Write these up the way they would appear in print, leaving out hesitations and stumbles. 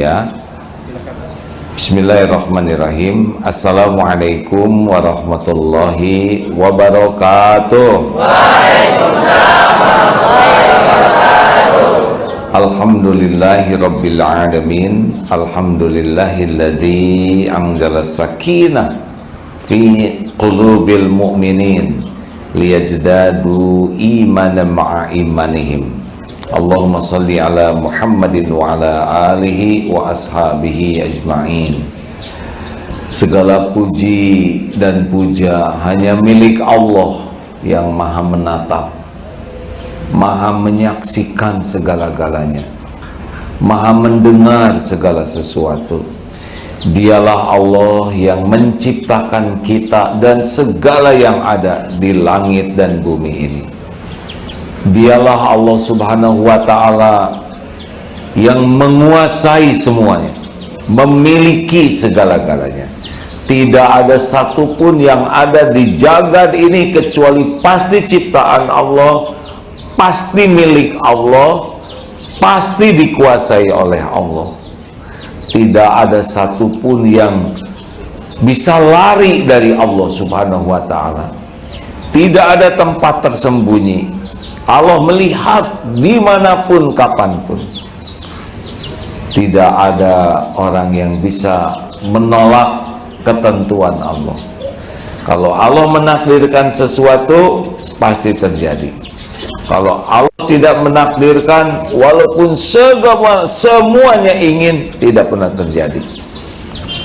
ya. Bismillahirrahmanirrahim. Assalamualaikum warahmatullahi wabarakatuh. Waalaikumsalam warahmatullahi wabarakatuh. Alhamdulillahi rabbil alamin. Alhamdulillahilladzi anzala sakinah fi qulubil mu'minin liyazdadu imanan ma'a imanihim. Allahumma salli ala Muhammadin wa ala alihi wa ashabihi ajma'in. Segala puji dan puja hanya milik Allah yang maha menatap, maha menyaksikan segala-galanya, maha mendengar segala sesuatu. Dialah Allah yang menciptakan kita dan segala yang ada di langit dan bumi ini. Dialah Allah Subhanahu wa ta'ala yang menguasai semuanya, memiliki segala-galanya. Tidak ada satupun yang ada di jagat ini kecuali pasti ciptaan Allah, pasti milik Allah, pasti dikuasai oleh Allah. Tidak ada satupun yang bisa lari dari Allah Subhanahu wa ta'ala. Tidak ada tempat tersembunyi. Allah melihat dimanapun, kapanpun. Tidak ada orang yang bisa menolak ketentuan Allah. Kalau Allah menakdirkan sesuatu, pasti terjadi. Kalau Allah tidak menakdirkan, walaupun semuanya ingin, tidak pernah terjadi.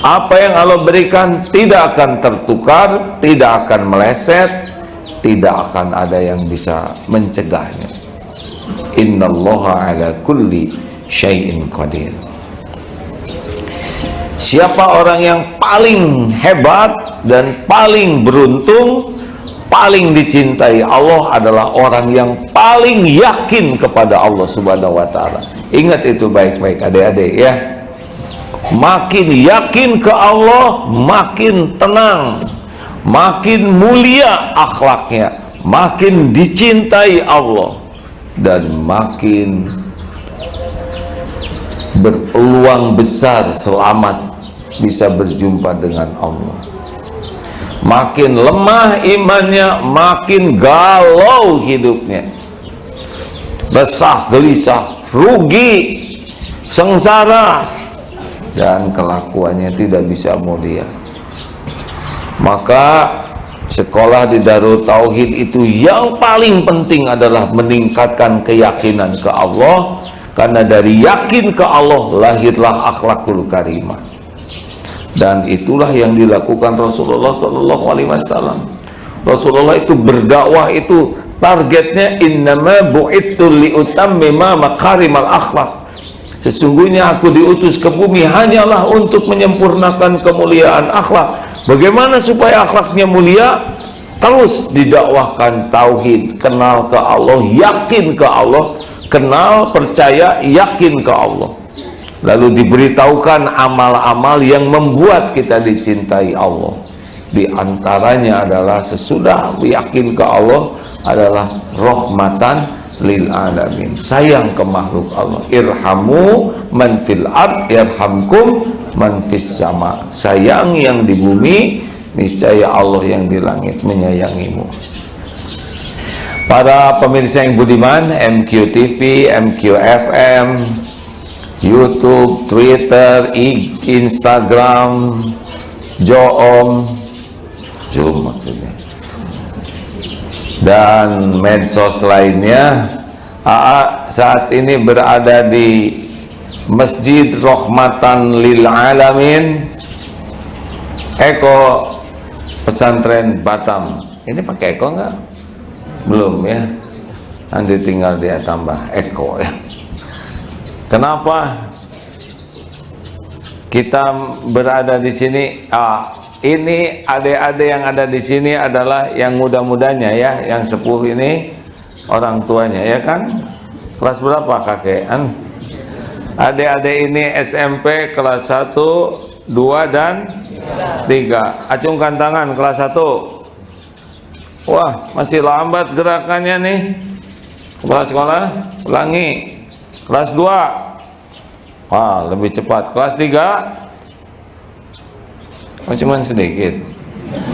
Apa yang Allah berikan tidak akan tertukar, tidak akan meleset, tidak akan ada yang bisa mencegahnya. Innallaha ala kulli syai'in qadir. Siapa orang yang paling hebat dan paling beruntung, paling dicintai Allah adalah orang yang paling yakin kepada Allah Subhanahu wa ta'ala. Ingat itu baik-baik adik-adik ya. Makin yakin ke Allah, makin tenang, makin mulia akhlaknya, makin dicintai Allah, dan makin berpeluang besar selamat bisa berjumpa dengan Allah. Makin lemah imannya, makin galau hidupnya, resah, gelisah, rugi, sengsara, dan kelakuannya tidak bisa mulia. Maka sekolah di Darut Tauhid itu yang paling penting adalah meningkatkan keyakinan ke Allah, karena dari yakin ke Allah lahirlah akhlakul karimah. Dan itulah yang dilakukan Rasulullah SAW. Rasulullah itu berdakwah itu targetnya innama bu'itstu liutammima makarimal akhlak. Sesungguhnya aku diutus ke bumi hanyalah untuk menyempurnakan kemuliaan akhlak. Bagaimana supaya akhlaknya mulia? Terus didakwahkan tauhid, kenal ke Allah, yakin ke Allah, kenal, percaya, yakin ke Allah. Lalu diberitahukan amal-amal yang membuat kita dicintai Allah. Di antaranya adalah sesudah yakin ke Allah adalah rahmatan lil alamin, sayang ke makhluk Allah. Irhamu man fil ard yarhamkum man fis sama. Sayang yang di bumi, niscaya Allah yang di langit menyayangimu. Para pemirsa yang budiman, MQTV, MQFM, YouTube, Twitter, Instagram, Zoom maksudnya, dan medsos lainnya, saat ini berada di Masjid Rahmatan Lil Alamin Eko Pesantren Batam. Ini pakai Eko enggak? Belum ya, nanti tinggal dia tambah Eko ya. Kenapa kita berada di sini? Ini adik-adik yang ada di sini adalah yang muda-mudanya ya, yang sepuh ini orang tuanya ya kan. Kelas berapa kakean? Adik-adik ini SMP kelas 1, 2 dan 3. Acungkan tangan kelas 1. Wah, masih lambat gerakannya nih. Kepala sekolah, ulangi. Kelas 2. Wah, lebih cepat. Kelas 3? Oh, cuman sedikit.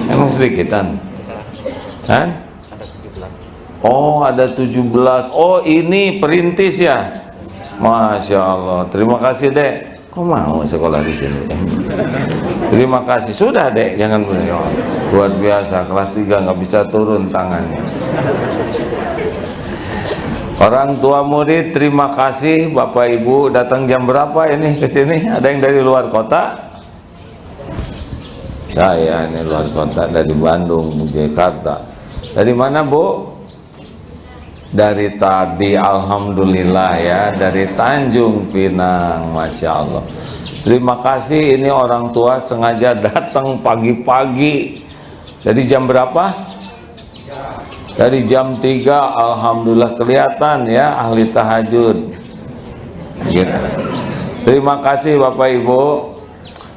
Emang sedikitan? Hah? Oh, ada 17. Oh, ini perintis ya? Masya Allah. Terima kasih, Dek. Kok mau sekolah di sini? Terima kasih. Sudah, Dek. Jangan luar biasa. Kelas 3 nggak bisa turun tangannya. Orang tua murid, terima kasih. Bapak Ibu datang jam berapa ini ke sini? Ada yang dari luar kota? Saya ini luar kota, dari Bandung, Jakarta. Dari mana, Bu? Dari tadi, alhamdulillah ya, dari Tanjung Pinang, Masya Allah. Terima kasih, ini orang tua sengaja datang pagi-pagi. Dari jam berapa? Dari jam 3, alhamdulillah kelihatan ya, ahli tahajud. Gitu. Terima kasih Bapak Ibu.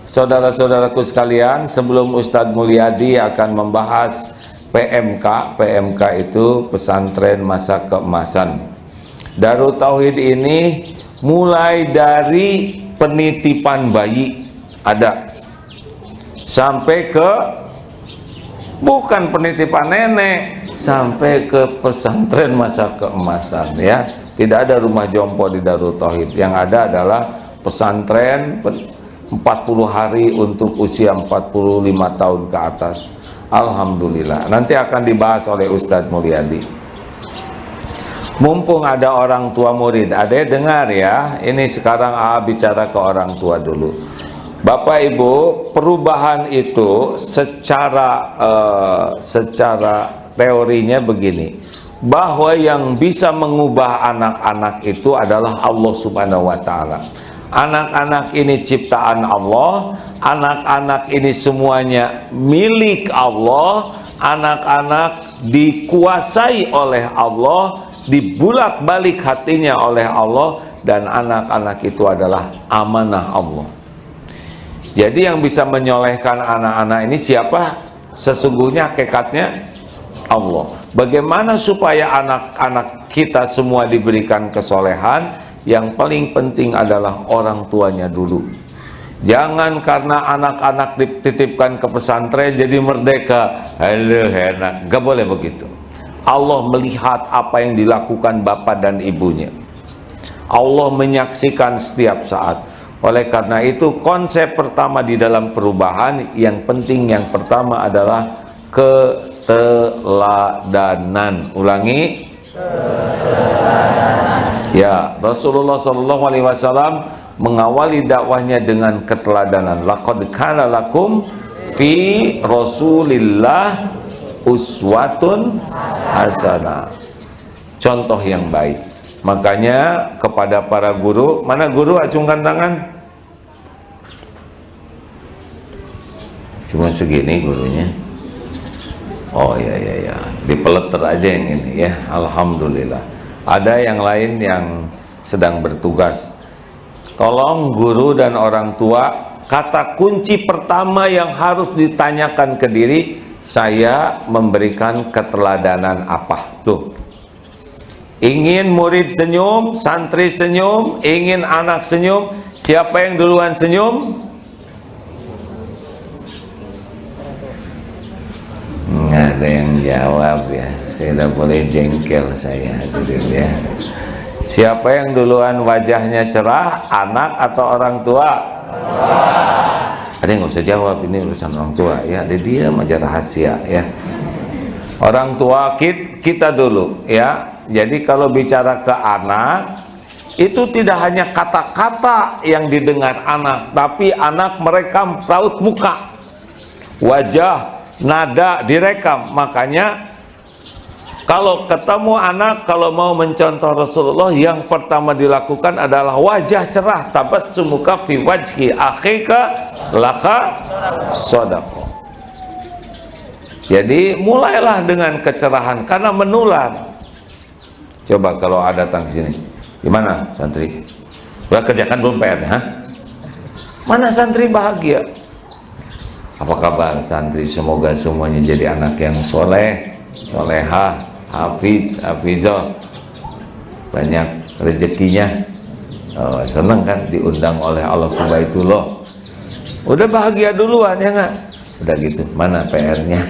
Saudara-saudaraku sekalian, sebelum Ustadz Mulyadi akan membahas PMK, PMK itu pesantren masa keemasan. Darut Tauhid ini mulai dari penitipan bayi ada, sampai ke bukan penitipan nenek, sampai ke pesantren masa keemasan ya. Tidak ada rumah jompo di Darut Tauhid. Yang ada adalah pesantren 40 hari untuk usia 45 tahun ke atas. Alhamdulillah. Nanti akan dibahas oleh Ustadz Mulyadi. Mumpung ada orang tua murid, adek dengar ya. Ini sekarang bicara ke orang tua dulu. Bapak Ibu, perubahan itu secara teorinya begini, bahwa yang bisa mengubah anak-anak itu adalah Allah Subhanahu wa Ta'ala. Anak-anak ini ciptaan Allah, anak-anak ini semuanya milik Allah, anak-anak dikuasai oleh Allah, dibulak-balik hatinya oleh Allah, dan anak-anak itu adalah amanah Allah. Jadi yang bisa menyolehkan anak-anak ini siapa? Sesungguhnya hakikatnya Allah. Bagaimana supaya anak-anak kita semua diberikan kesolehan? Yang paling penting adalah orang tuanya dulu. Jangan karena anak-anak dititipkan ke pesantren jadi merdeka. Halo, enak. Gak boleh begitu. Allah melihat apa yang dilakukan bapak dan ibunya. Allah menyaksikan setiap saat. Oleh karena itu konsep pertama di dalam perubahan yang penting, yang pertama adalah keteladanan. Ulangi. Ya, Rasulullah SAW mengawali dakwahnya dengan keteladanan. Laqad kana lakum fi Rasulillah uswatun hasanah. Contoh yang baik. Makanya kepada para guru, mana guru acungkan tangan? Cuma segini gurunya. Oh ya, dipeleter aja yang ini ya. Alhamdulillah. Ada yang lain yang sedang bertugas. Tolong guru dan orang tua, kata kunci pertama yang harus ditanyakan ke diri, saya memberikan keteladanan apa? Tuh. Ingin murid senyum, santri senyum, ingin anak senyum, siapa yang duluan senyum? Nggak ada yang jawab ya. Saya tidak boleh jengkel saya hadirin ya. Siapa yang duluan wajahnya cerah, anak atau orang tua? Ada yang nggak usah jawab, ini urusan orang tua ya. Dia diam aja, rahasia ya. Orang tua kita dulu ya. Jadi kalau bicara ke anak, itu tidak hanya kata-kata yang didengar anak, tapi anak merekam raut muka, wajah, nada direkam. Makanya kalau ketemu anak, kalau mau mencontoh Rasulullah, yang pertama dilakukan adalah wajah cerah, tabassumuka fi wajhi akhika laka shadaqah. Jadi mulailah dengan kecerahan karena menular. Coba kalau ada datang ke sini, gimana santri? Udah kerjakan belum PR-nya? Mana santri bahagia? Apa kabar santri? Semoga semuanya jadi anak yang soleh, solehah, hafiz, hafizah, banyak rezekinya. Oh, seneng kan diundang oleh Allah ke Baitullah. Udah bahagia duluan ya nggak? Udah gitu, mana PR-nya?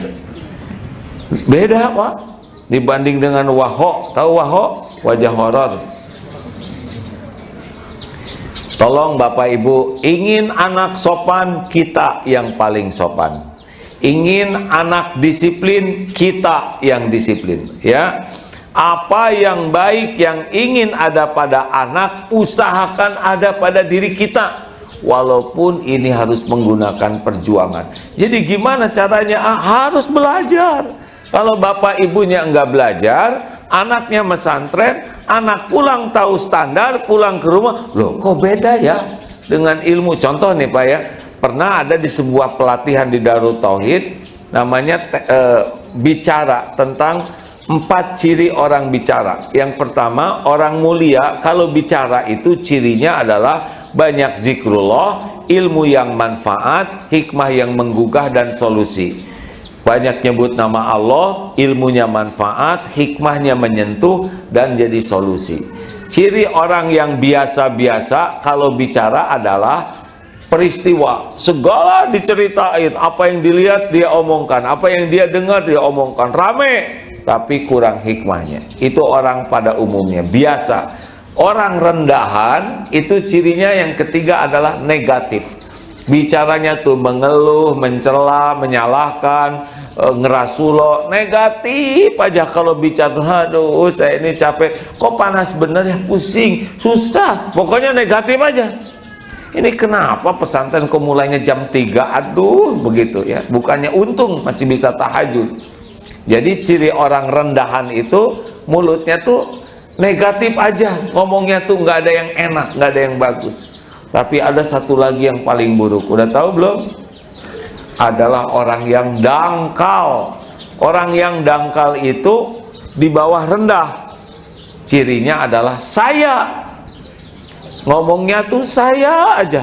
Beda Pak dibanding dengan waho. Tahu waho? Wajah horor. Tolong Bapak Ibu, ingin anak sopan, kita yang paling sopan. Ingin anak disiplin, kita yang disiplin, ya. Apa yang baik yang ingin ada pada anak, usahakan ada pada diri kita. Walaupun ini harus menggunakan perjuangan. Jadi gimana caranya? Harus belajar. Kalau bapak ibunya enggak belajar, anaknya mesantren, anak pulang tahu standar, pulang ke rumah, loh kok beda ya dengan ilmu. Contoh nih Pak ya, pernah ada di sebuah pelatihan di Darut Tauhid, namanya bicara tentang 4 ciri orang bicara. Yang pertama, orang mulia kalau bicara itu cirinya adalah banyak zikrullah, ilmu yang manfaat, hikmah yang menggugah dan solusi. Banyak nyebut nama Allah, ilmunya manfaat, hikmahnya menyentuh dan jadi solusi. Ciri orang yang biasa-biasa kalau bicara adalah peristiwa, segala diceritain, apa yang dilihat dia omongkan, apa yang dia dengar dia omongkan, rame tapi kurang hikmahnya. Itu orang pada umumnya biasa. Orang rendahan itu cirinya yang ketiga adalah negatif. Bicaranya tuh mengeluh, mencela, menyalahkan, ngerasulo, negatif aja kalau bicara. Aduh, saya ini capek, kok panas bener ya, pusing, susah, pokoknya negatif aja. Ini kenapa pesantren kok mulainya jam 3? Aduh, begitu ya. Bukannya untung masih bisa tahajud. Jadi ciri orang rendahan itu mulutnya tuh negatif aja, ngomongnya tuh nggak ada yang enak, nggak ada yang bagus. Tapi ada satu lagi yang paling buruk, udah tahu belum? Adalah orang yang dangkal. Orang yang dangkal itu di bawah rendah. Cirinya adalah saya. Ngomongnya tuh saya aja.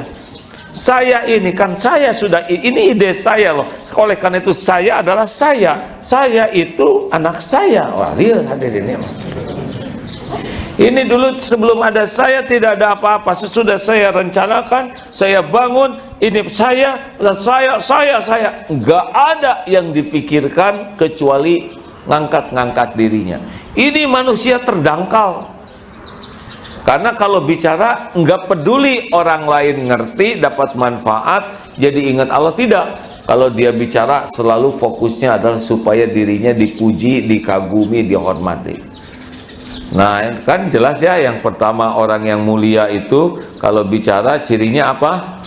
Saya ini kan, saya sudah, ini ide saya loh. Oleh karena itu saya adalah saya. Saya itu anak saya. Wah, lihat hadirin ini. Ini dulu sebelum ada saya tidak ada apa-apa. Sesudah saya rencanakan, saya bangun, ini saya. Enggak ada yang dipikirkan kecuali ngangkat-ngangkat dirinya. Ini manusia terdangkal. Karena kalau bicara nggak peduli orang lain ngerti, dapat manfaat, jadi ingat Allah, tidak. Kalau dia bicara selalu fokusnya adalah supaya dirinya dipuji, dikagumi, dihormati. Nah kan jelas ya, yang pertama orang yang mulia itu kalau bicara cirinya apa?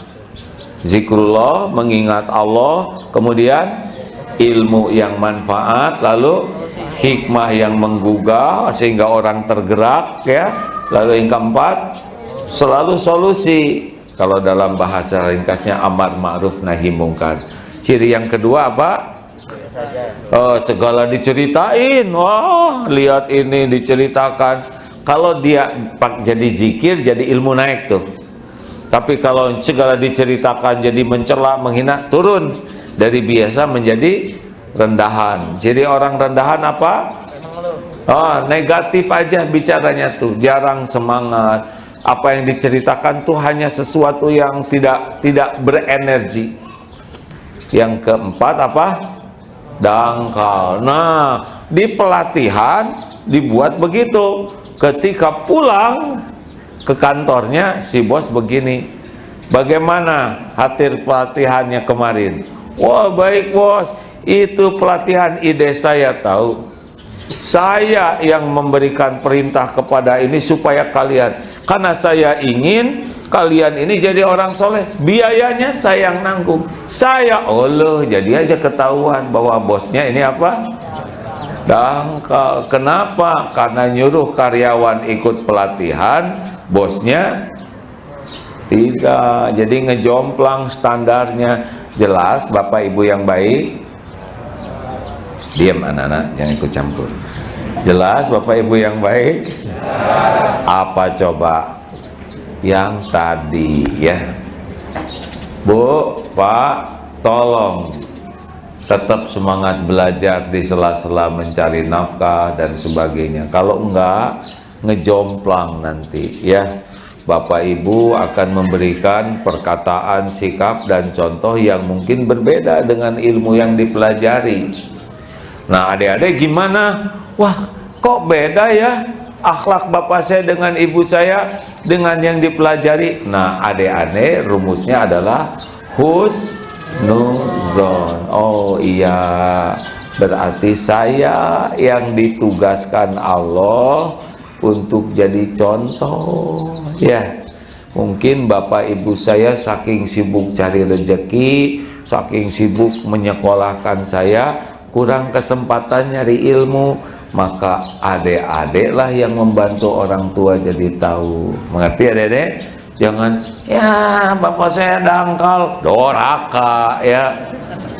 Zikrullah, mengingat Allah, kemudian ilmu yang manfaat, lalu hikmah yang menggugah sehingga orang tergerak ya. Lalu yang keempat, selalu solusi. Kalau dalam bahasa ringkasnya amar ma'ruf nahi mungkar. Ciri yang kedua apa? Segala diceritain. Wah, lihat ini diceritakan. Kalau dia jadi zikir, jadi ilmu naik tuh. Tapi kalau segala diceritakan jadi mencela, menghina, turun dari biasa menjadi rendahan. Jadi orang rendahan apa? Negatif aja bicaranya tuh, jarang semangat. Apa yang diceritakan tuh hanya sesuatu yang tidak berenergi. Yang keempat apa? Dangkal. Nah, di pelatihan dibuat begitu. Ketika pulang ke kantornya, si bos begini, bagaimana hasil pelatihannya kemarin? Wah, baik bos, itu pelatihan ide saya tahu. Saya yang memberikan perintah kepada ini supaya kalian, karena saya ingin kalian ini jadi orang soleh, biayanya saya yang nanggung. Saya, Allah, jadi aja ketahuan bahwa bosnya ini apa? Dangkal. Kenapa? Karena nyuruh karyawan ikut pelatihan, bosnya tidak. Jadi ngejomplang standarnya. Jelas Bapak Ibu yang baik. Diam anak-anak, jangan ikut campur. Jelas Bapak Ibu yang baik? Apa coba? Yang tadi ya. Bu, Pak, tolong tetap semangat belajar di sela-sela mencari nafkah dan sebagainya. Kalau enggak, ngejomplang nanti ya. Bapak Ibu akan memberikan perkataan, sikap, dan contoh yang mungkin berbeda dengan ilmu yang dipelajari. Nah, adik-adik gimana? Wah, kok beda ya akhlak bapak saya dengan ibu saya dengan yang dipelajari? Nah, adik-adik rumusnya adalah husnuzon. Oh iya, berarti saya yang ditugaskan Allah untuk jadi contoh. Ya, mungkin bapak ibu saya saking sibuk cari rezeki, saking sibuk menyekolahkan saya, kurang kesempatan nyari ilmu, maka adik-adik lah yang membantu orang tua jadi tahu. Mengerti adik-adik? Jangan, ya bapak saya dangkal, doraka ya.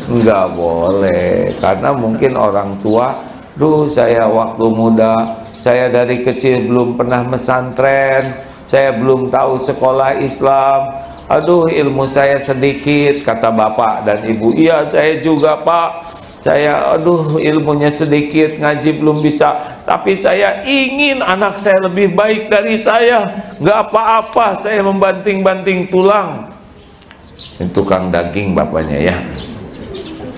Enggak boleh, karena mungkin orang tua, duh saya waktu muda, saya dari kecil belum pernah pesantren, saya belum tahu sekolah Islam, aduh ilmu saya sedikit, kata bapak dan ibu. Iya saya juga pak, saya aduh ilmunya sedikit, ngaji belum bisa, tapi saya ingin anak saya lebih baik dari saya. Nggak apa-apa saya membanting-banting tulang. Ini tukang daging bapaknya ya.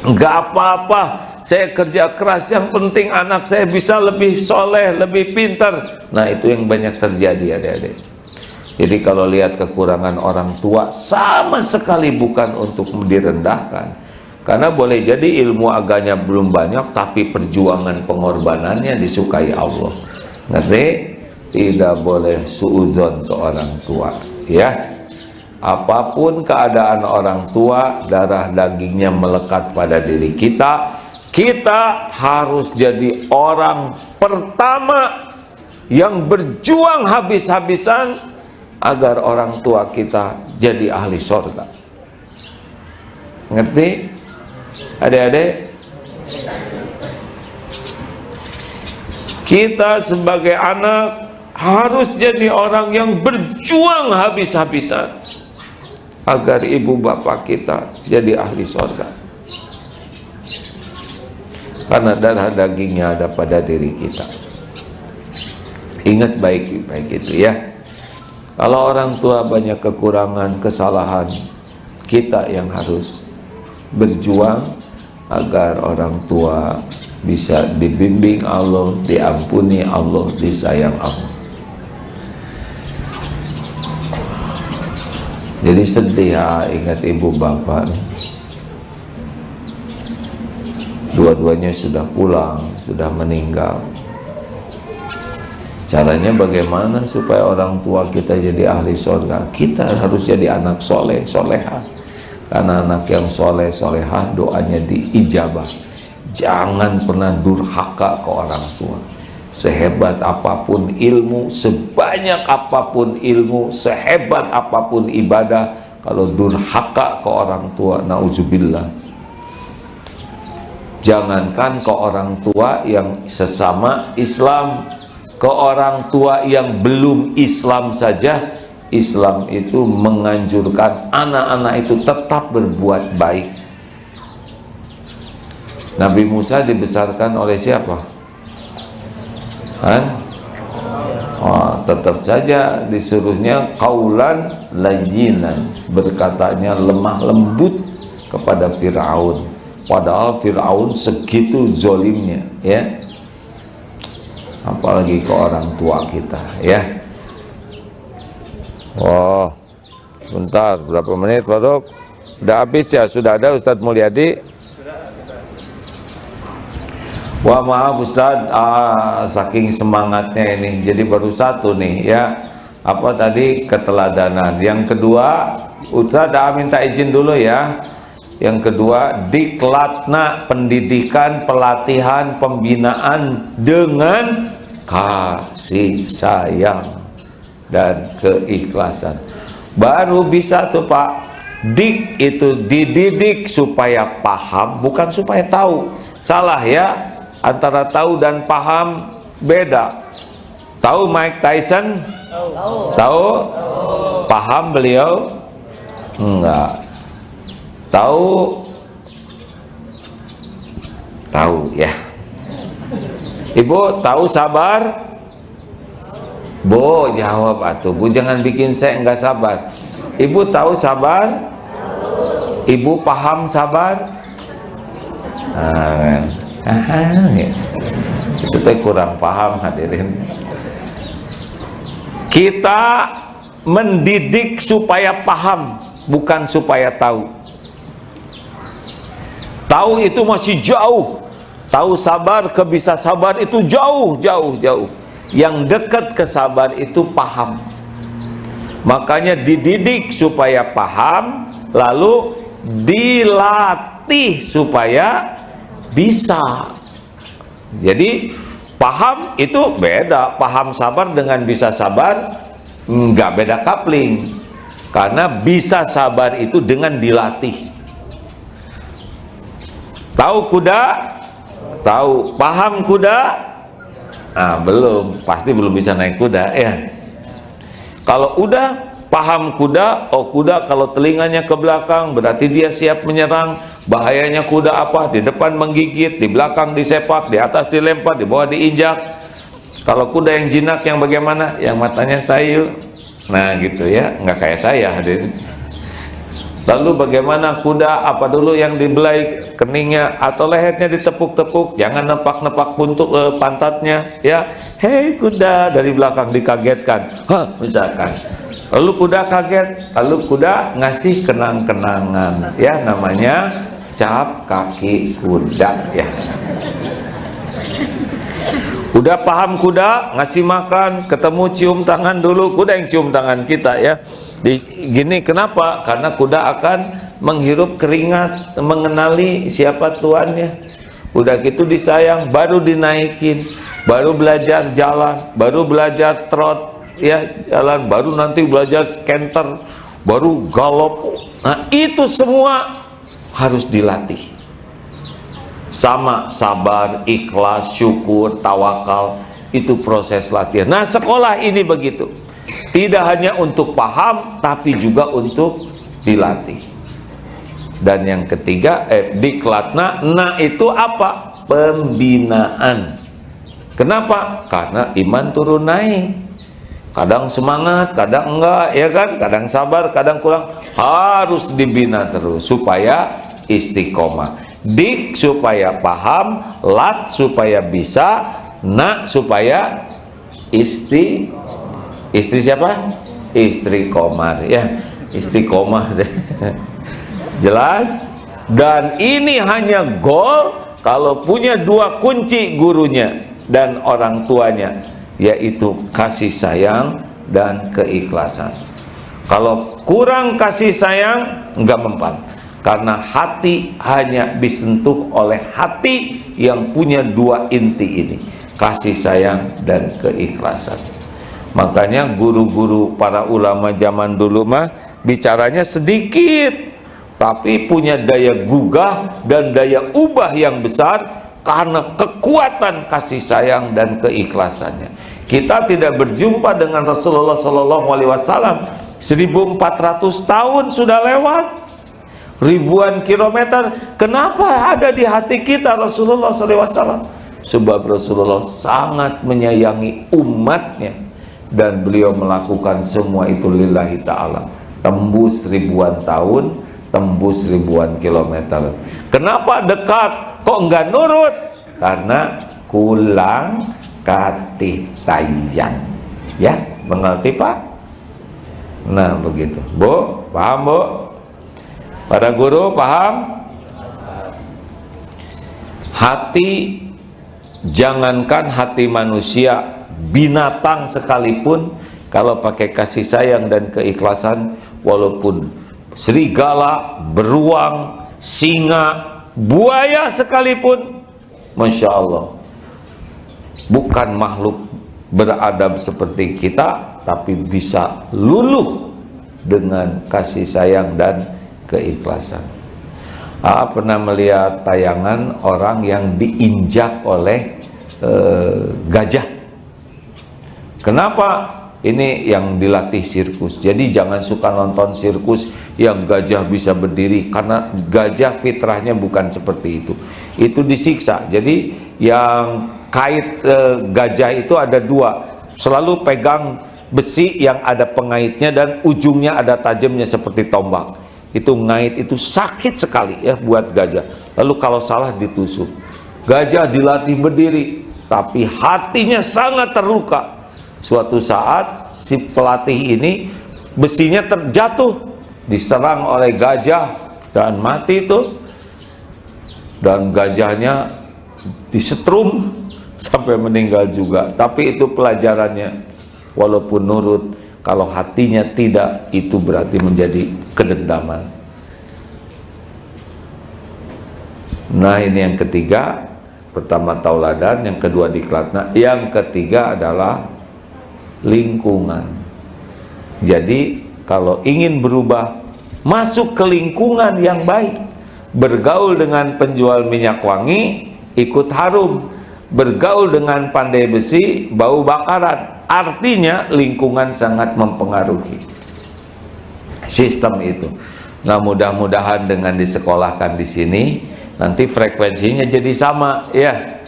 Nggak apa-apa saya kerja keras, yang penting anak saya bisa lebih soleh, lebih pintar. Nah itu yang banyak terjadi adik-adik. Jadi kalau lihat kekurangan orang tua, sama sekali bukan untuk direndahkan, karena boleh jadi ilmu aganya belum banyak, tapi perjuangan pengorbanannya disukai Allah. Ngerti? Tidak boleh suudzon ke orang tua ya. Apapun keadaan orang tua, darah dagingnya melekat pada diri kita, kita harus jadi orang pertama yang berjuang habis-habisan agar orang tua kita jadi ahli surga. Ngerti? Adik-adik? Kita sebagai anak harus jadi orang yang berjuang habis-habisan agar ibu bapak kita jadi ahli surga, karena darah dagingnya ada pada diri kita. Ingat baik-baik itu ya. Kalau orang tua banyak kekurangan, kesalahan, kita yang harus berjuang agar orang tua bisa dibimbing Allah, diampuni Allah, disayang Allah. Jadi sedih ya, ingat ibu bapak, dua-duanya sudah pulang, sudah meninggal. Caranya bagaimana supaya orang tua kita jadi ahli surga? Kita harus jadi anak soleh, solehah. Karena anak yang soleh, solehah doanya diijabah. Jangan pernah durhaka ke orang tua. Sehebat apapun ilmu, sebanyak apapun ilmu, sehebat apapun ibadah, kalau durhaka ke orang tua, nauzubillah. Jangankan ke orang tua yang sesama Islam, ke orang tua yang belum Islam saja, Islam itu menganjurkan anak-anak itu tetap berbuat baik. Nabi Musa dibesarkan oleh siapa? Tetap saja disuruhnya qaulan layyinan, berkatanya lemah lembut kepada Fir'aun, padahal Fir'aun segitu zolimnya ya, apalagi ke orang tua kita ya. Oh bentar, berapa menit Pak? Udah habis ya? Sudah ada Ustadz Mulyadi? Wah maaf Ustadz, saking semangatnya ini jadi baru satu nih ya. Apa tadi? Keteladanan. Yang kedua, Ustadz minta izin dulu ya. Yang kedua, diklatna, pendidikan, pelatihan, pembinaan dengan kasih sayang dan keikhlasan. Baru bisa tuh Pak. Dik itu dididik supaya paham, bukan supaya tahu. Salah ya. Antara tahu dan paham beda. Tahu Mike Tyson? Tahu? Paham beliau? Enggak. Tahu? Tahu ya. Ibu tahu sabar? Bu, jawab atuh. Bu, jangan bikin saya enggak sabar. Ibu tahu sabar? Ibu paham sabar? Ya. Itu teh kurang paham hadirin. Kita mendidik supaya paham, bukan supaya tahu. Tahu itu masih jauh. Tahu sabar ke bisa sabar itu jauh. Yang dekat ke sabar itu paham. Makanya dididik supaya paham, lalu dilatih supaya bisa. Jadi paham itu beda. Paham sabar dengan bisa sabar nggak beda kapling. Karena bisa sabar itu dengan dilatih. Tahu kuda? Tahu. Paham kuda? Belum. Pasti belum bisa naik kuda ya. Kalau udah paham kuda, oh kuda kalau telinganya ke belakang berarti dia siap menyerang. Bahayanya kuda apa? Di depan menggigit, di belakang disepak, di atas dilempar, di bawah diinjak. Kalau kuda yang jinak yang bagaimana? Yang matanya sayu. Nah gitu ya, nggak kayak saya hadirin. Lalu bagaimana kuda, apa dulu yang dibelai keningnya atau lehernya ditepuk-tepuk, jangan nepak-nepak puntuk pantatnya ya. Hei kuda, dari belakang dikagetkan, misalkan. Lalu kuda kaget, lalu kuda ngasih kenang-kenangan ya, namanya cap kaki kuda ya. Udah paham kuda, ngasih makan, ketemu cium tangan dulu, kuda yang cium tangan kita ya. Gini kenapa? Karena kuda akan menghirup keringat, mengenali siapa tuannya. Udah gitu disayang, baru dinaikin, baru belajar jalan, baru belajar trot ya, jalan, baru nanti belajar canter, baru galop. Nah itu semua harus dilatih. Sama sabar, ikhlas, syukur, tawakal, itu proses latihan. Nah sekolah ini begitu. Tidak hanya untuk paham, tapi juga untuk dilatih. Dan yang ketiga, diklatna, nah itu apa? Pembinaan. Kenapa? Karena iman turun naik. Kadang semangat, kadang enggak, ya kan? Kadang sabar, kadang kurang. Harus dibina terus supaya istiqomah. Dik supaya paham, lat supaya bisa, nak supaya istri siapa? Istri komar ya, istiqomah deh. Jelas? Dan ini hanya goal kalau punya dua kunci gurunya dan orang tuanya, yaitu kasih sayang dan keikhlasan. Kalau kurang kasih sayang enggak mempan, karena hati hanya disentuh oleh hati yang punya dua inti ini, kasih sayang dan keikhlasan. Makanya guru-guru para ulama zaman dulu mah bicaranya sedikit, tapi punya daya gugah dan daya ubah yang besar karena kekuatan kasih sayang dan keikhlasannya. Kita tidak berjumpa dengan Rasulullah SAW 1400 tahun sudah lewat, ribuan kilometer. Kenapa ada di hati kita Rasulullah SAW? Sebab Rasulullah sangat menyayangi umatnya dan beliau melakukan semua itu lillahi ta'ala. Tembus ribuan tahun, tembus ribuan kilometer. Kenapa dekat kok enggak nurut? Karena kulang katih tayang ya, mengerti Pak? Nah begitu Bu, paham Bu? Para guru paham? Hati, jangankan hati manusia, binatang sekalipun kalau pakai kasih sayang dan keikhlasan, walaupun serigala, beruang, singa, buaya sekalipun, Masya Allah, bukan makhluk beradab seperti kita, tapi bisa luluh dengan kasih sayang dan keikhlasan. Pernah melihat tayangan orang yang diinjak oleh gajah. Kenapa? Ini yang dilatih sirkus. Jadi jangan suka nonton sirkus yang gajah bisa berdiri, karena gajah fitrahnya bukan seperti itu. Itu disiksa. Jadi yang kait gajah itu ada dua, Selalu pegang besi yang ada pengaitnya dan ujungnya ada tajamnya seperti tombak. Itu ngait itu sakit sekali ya buat gajah. Lalu kalau salah ditusuk. Gajah dilatih berdiri, tapi hatinya sangat terluka. Suatu saat si pelatih ini besinya terjatuh, diserang oleh gajah dan mati itu. Dan gajahnya disetrum sampai meninggal juga. Tapi itu pelajarannya, walaupun nurut, kalau hatinya tidak, itu berarti menjadi kedendaman. Nah, ini yang ketiga. Pertama tauladan, yang kedua diklatna, yang ketiga adalah lingkungan. Jadi kalau ingin berubah, masuk ke lingkungan yang baik. Bergaul dengan penjual minyak wangi, ikut harum. Bergaul dengan pandai besi, bau bakaran. Artinya lingkungan sangat mempengaruhi sistem itu. Nah, mudah-mudahan dengan disekolahkan di sini, nanti frekuensinya jadi sama ya.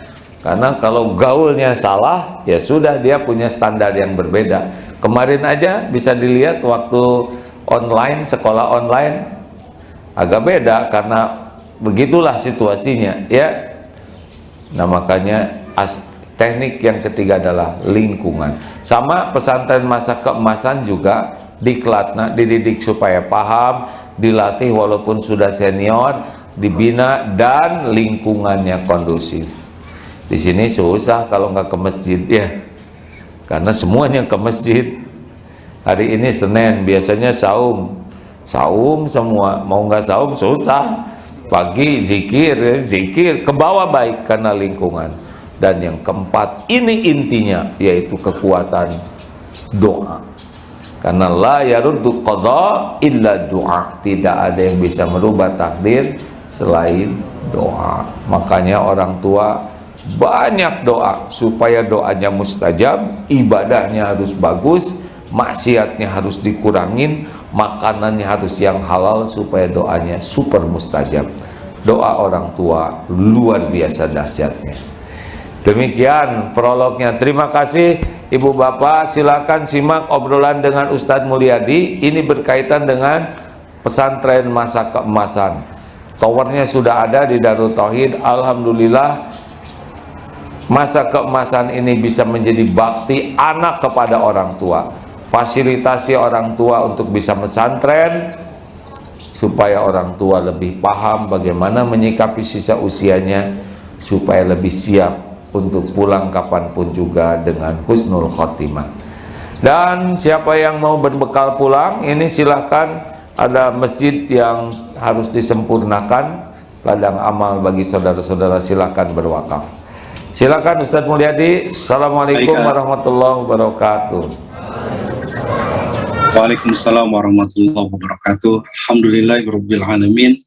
Karena kalau gaulnya salah, ya sudah, dia punya standar yang berbeda. Kemarin aja bisa dilihat waktu online, sekolah online agak beda karena begitulah situasinya ya. Nah, makanya teknik yang ketiga adalah lingkungan. Sama pesantren masa keemasan juga diklatna, dididik supaya paham, dilatih walaupun sudah senior, dibina dan lingkungannya kondusif. Di sini susah kalau nggak ke masjid ya, karena semuanya ke masjid. Hari ini Senin, biasanya saum semua, mau nggak saum susah. Pagi zikir ke bawah baik karena lingkungan. Dan yang keempat, ini intinya, yaitu kekuatan doa. Karena la yaruddu qadha illa doa, tidak ada yang bisa merubah takdir selain doa. Makanya orang tua banyak doa supaya doanya mustajab, ibadahnya harus bagus, maksiatnya harus dikurangin, makanannya harus yang halal supaya doanya super mustajab. Doa orang tua luar biasa dahsyatnya. Demikian prolognya. Terima kasih Ibu Bapak. Silakan simak obrolan dengan Ustadz Mulyadi. Ini berkaitan dengan pesantren masa keemasan. Towernya sudah ada di Darut Tauhid. Alhamdulillah, masa keemasan ini bisa menjadi bakti anak kepada orang tua. Fasilitasi orang tua untuk bisa pesantren, supaya orang tua lebih paham bagaimana menyikapi sisa usianya, supaya lebih siap untuk pulang kapanpun juga dengan husnul khotimah. Dan siapa yang mau berbekal pulang, ini silahkan, ada masjid yang harus disempurnakan, ladang amal bagi saudara-saudara, silahkan berwakaf. Silakan Ustadz Mulyadi. Assalamualaikum warahmatullahi wabarakatuh. Waalaikumsalam warahmatullahi wabarakatuh. Alhamdulillahirabbil alamin.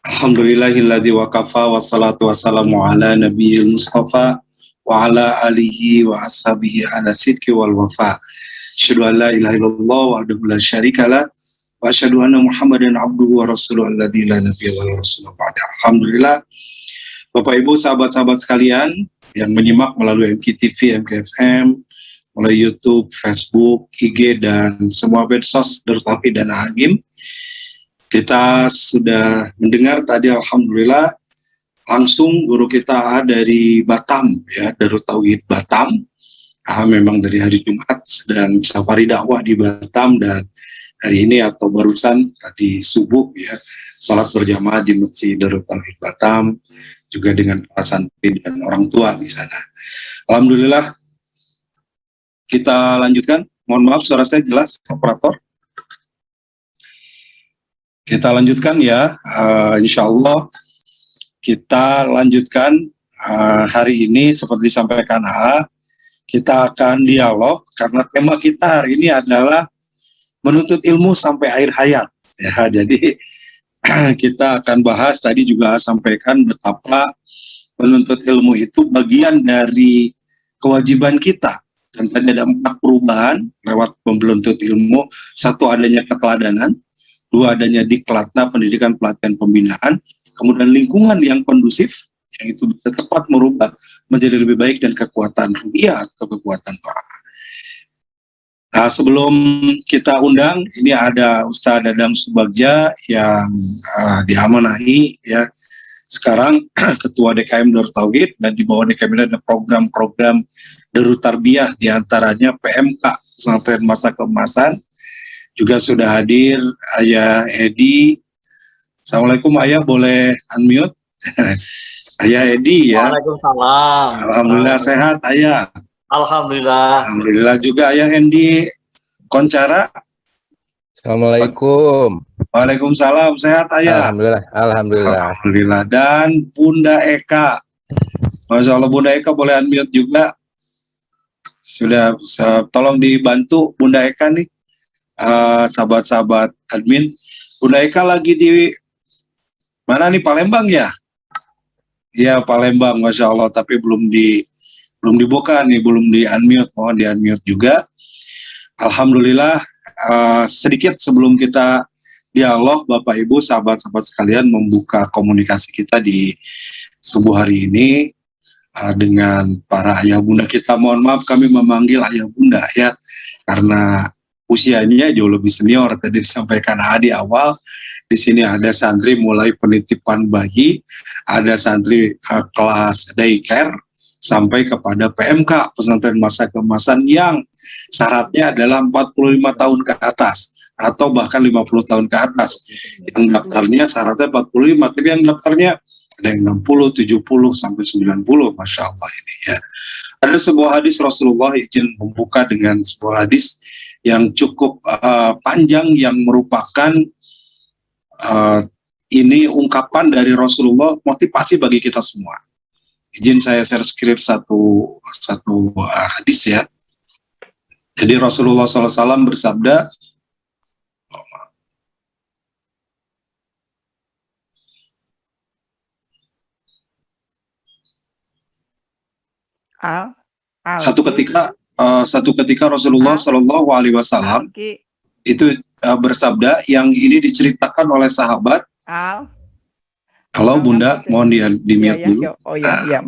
Alhamdulillahilladzi waqafa wassalatu wassalamu ala nabiyil mustafa wa ala alihi wa ashabihi ala sidqi wal wafa. Asyhadu an la ilaha illallah wahdahu la syarikalah wa asyhadu anna Muhammadan abduhu wa rasuluhu alladzi la nabiyya wa la rasula ba'da. Alhamdulillah. Bapak Ibu, sahabat-sahabat sekalian yang menyimak melalui MKTV, MKFM, melalui YouTube, Facebook, IG, dan semua medsos Darut Tauhid dan Hagim. Kita sudah mendengar tadi, alhamdulillah, langsung guru kita dari Batam, ya, Darut Tauhid Batam. Memang dari hari Jumat sedang safari dakwah di Batam, dan hari ini atau barusan tadi subuh, ya, salat berjamaah di Masjid Darut Tauhid Batam, juga dengan para santri dan orang tua di sana. Alhamdulillah. Kita lanjutkan. Mohon maaf, suara saya jelas, operator. Kita lanjutkan ya, insya Allah kita lanjutkan hari ini seperti disampaikan kita akan dialog karena tema kita hari ini adalah menuntut ilmu sampai akhir hayat. Ya, jadi kita akan bahas, tadi juga sampaikan betapa menuntut ilmu itu bagian dari kewajiban kita. Dan tadi ada 4 perubahan lewat menuntut ilmu. 1, adanya keteladanan. 2, adanya diklatna, pendidikan, pelatihan, pembinaan. Kemudian lingkungan yang kondusif, yang itu bisa tepat merubah menjadi lebih baik dan kekuatan ruhiyah atau kekuatan ta'ah. Nah, sebelum kita undang, ini ada Ustaz Dadang Subagja yang diamanahi ya sekarang Ketua DKM Darut Tauhid, dan di bawah DKM ini ada program-program Darut Tarbiyah, diantaranya PMK Pesantren Masa Keemasan. Juga sudah hadir Ayah Edi. Assalamualaikum Ayah, boleh unmute? Ayah Edi ya. Waalaikumsalam. Alhamdulillah sehat Ayah. Alhamdulillah. Alhamdulillah juga Ayah Hendi Koncara. Assalamualaikum. Waalaikumsalam, sehat Ayah. Alhamdulillah. Alhamdulillah. Alhamdulillah. Dan Bunda Eka. Masya Allah, Bunda Eka boleh unmute juga. Sudah, tolong dibantu Bunda Eka nih, sahabat-sahabat admin. Bunda Eka lagi di mana nih, Palembang ya? Iya, Palembang, Masya Allah, tapi belum dibuka nih, belum di unmute, mohon di unmute juga. Alhamdulillah, sedikit sebelum kita dialog, Bapak Ibu, sahabat-sahabat sekalian, membuka komunikasi kita di subuh hari ini dengan para ayah bunda kita. Mohon maaf kami memanggil ayah bunda ya, karena usianya jauh lebih senior. Tadi disampaikan di awal, di sini ada santri mulai penitipan bayi, ada santri kelas daycare, sampai kepada PMK Pesantren Masa Keemasan yang syaratnya adalah 45 tahun ke atas atau bahkan 50 tahun ke atas. Yang daftarnya syaratnya 45, tapi yang daftarnya ada yang 60, 70 sampai 90, Masya Allah ini ya. Ada sebuah hadis Rasulullah, izin membuka dengan sebuah hadis yang cukup panjang, yang merupakan ini ungkapan dari Rasulullah, motivasi bagi kita semua. Izin saya share screen satu hadis ya. Jadi Rasulullah SAW bersabda, satu ketika Rasulullah SAW itu bersabda, yang ini diceritakan oleh sahabat. Halo Bunda, mohon di mute dulu.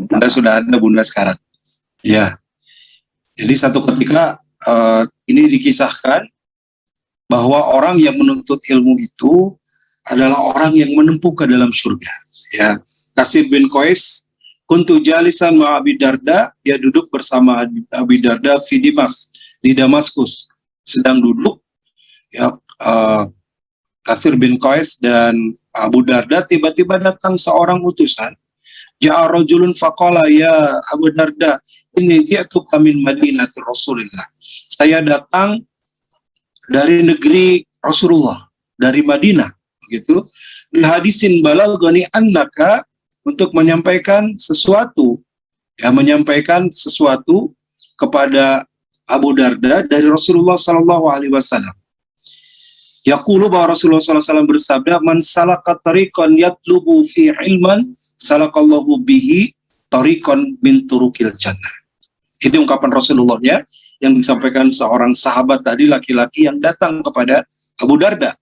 Bunda sudah ada, Bunda sekarang. Ya. Jadi satu ketika ini dikisahkan bahwa orang yang menuntut ilmu itu adalah orang yang menempuh ke dalam surga. Ya. Kasir bin Qais, kuntu jalisan ma Abi Darda, dia duduk bersama Abi Darda di Damaskus, sedang duduk. Ya, Kasir bin Qais dan Abu Darda, tiba-tiba datang seorang utusan. Ja'a rajulun faqala ya Abu Darda, inni ji'tuka min Madinati Rasulillah. Saya datang dari negeri Rasulullah, dari Madinah, begitu. Hadisin balaghani annaka, untuk menyampaikan sesuatu, ya, menyampaikan sesuatu kepada Abu Darda dari Rasulullah sallallahu alaihi wasallam. Yaqulu, bahwa Rasulullah SAW bersabda, man salaka tariqan yatlubu fi ilman salakallahu bihi tariqan min turukil jannah. Ini ungkapan Rasulullahnya yang disampaikan seorang sahabat tadi, laki-laki yang datang kepada Abu Darda.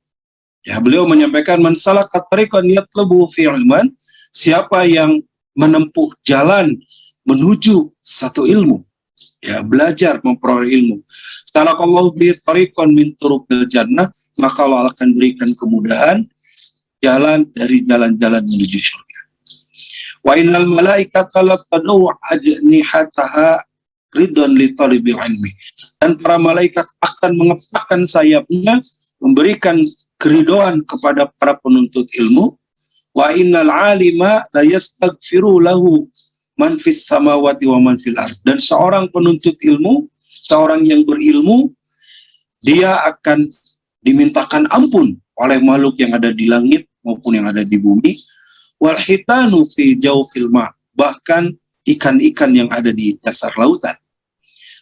Ya, beliau menyampaikan, man salaka tariqan yatlubu fi ilman, siapa yang menempuh jalan menuju satu ilmu, ya, belajar memperoleh ilmu, salakallahu bi tariqan min turukil jannah, maka Allah akan berikan kemudahan jalan dari jalan-jalan menuju surga. Wa innal malaikata laqadu ajnihataha ridwan li talibil ilmi, dan para malaikat akan mengepakkan sayapnya memberikan keridhaan kepada para penuntut ilmu. Wa innal alima la yastaghfiru lahu man fis samawati wa man fil ard, dan seorang penuntut ilmu, seorang yang berilmu, dia akan dimintakan ampun oleh makhluk yang ada di langit maupun yang ada di bumi. Wal hitanu fi jawfil ma, bahkan ikan-ikan yang ada di dasar lautan.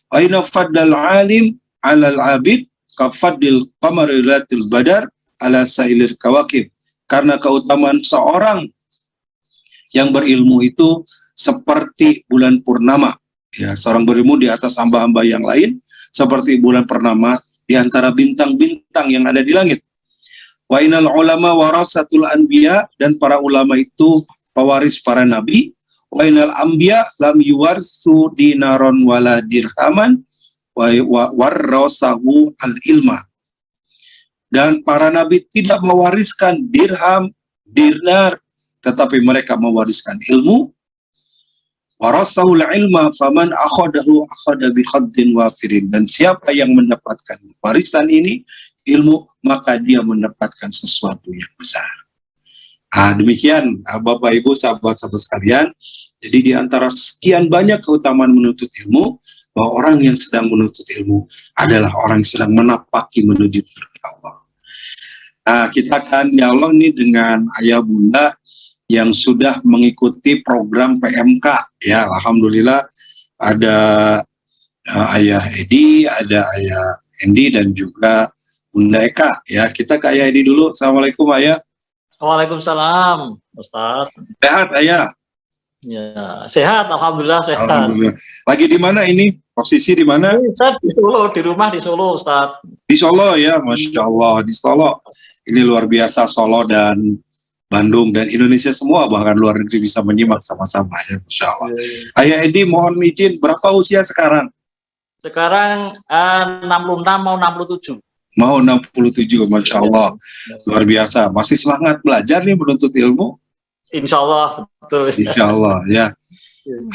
Wa inna faddal alim 'alal 'abid ka faddil qamari latil badar ala sailir kawakib, karena keutamaan seorang yang berilmu itu seperti bulan purnama. Ya, seorang berilmu di atas hamba-hamba yang lain seperti bulan purnama di antara bintang-bintang yang ada di langit. Wa innal ulama warasatul anbiya, dan para ulama itu pewaris para nabi. wa inal anbiya lam yuwarsu dinaron wala dirhaman wa warasahu al ilma. Dan para nabi tidak mewariskan dirham, dinar, tetapi mereka mewariskan ilmu. Warasahul ilma faman akhadahu akhada bi khaddin wafirin. Dan siapa yang mendapatkan warisan ini, ilmu, maka dia mendapatkan sesuatu yang besar. Demikian Bapak Ibu sahabat-sahabat sekalian. Jadi di antara sekian banyak keutamaan menuntut ilmu, bahwa orang yang sedang menuntut ilmu adalah orang yang sedang menapaki menuju surga Allah. Kita akan dialog nih dengan ayah bunda yang sudah mengikuti program PMK. Ya, alhamdulillah ada ayah Edi, ada ayah Endi, dan juga Bunda Eka. Ya, kita ke ayah Edi dulu. Assalamualaikum ayah. Waalaikumsalam, Ustaz. Sehat ayah? Ya, sehat, alhamdulillah sehat. Alhamdulillah. Lagi di mana ini? Posisi di mana? Saya di Solo, di rumah di Solo, Ustaz. Di Solo ya, Masya Allah. Di Solo. Ini luar biasa, Solo dan Bandung dan Indonesia semua, bahkan luar negeri bisa menyimak sama-sama ya, Masya Allah. Ayah Edi, mohon izin, berapa usia sekarang? Sekarang 66 mau 67. Mau 67, Masya Allah. Luar biasa. Masih semangat belajar nih menuntut ilmu? Insya Allah, betul. Insya Allah, ya.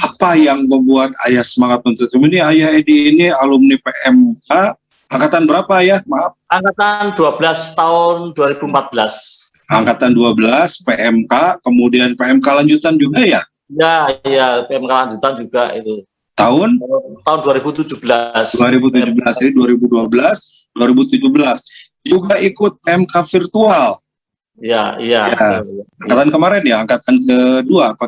Apa yang membuat ayah semangat menuntut ilmu? Ini ayah Edi ini alumni PMK. Angkatan berapa ya? Maaf. Angkatan 12 tahun 2014. Angkatan 12, PMK, kemudian PMK lanjutan juga ya? Ya, PMK lanjutan juga itu. Tahun 2017. 2017, jadi 2012, 2017. Juga ikut PMK virtual. Ya. Angkatan kemarin ya, angkatan kedua,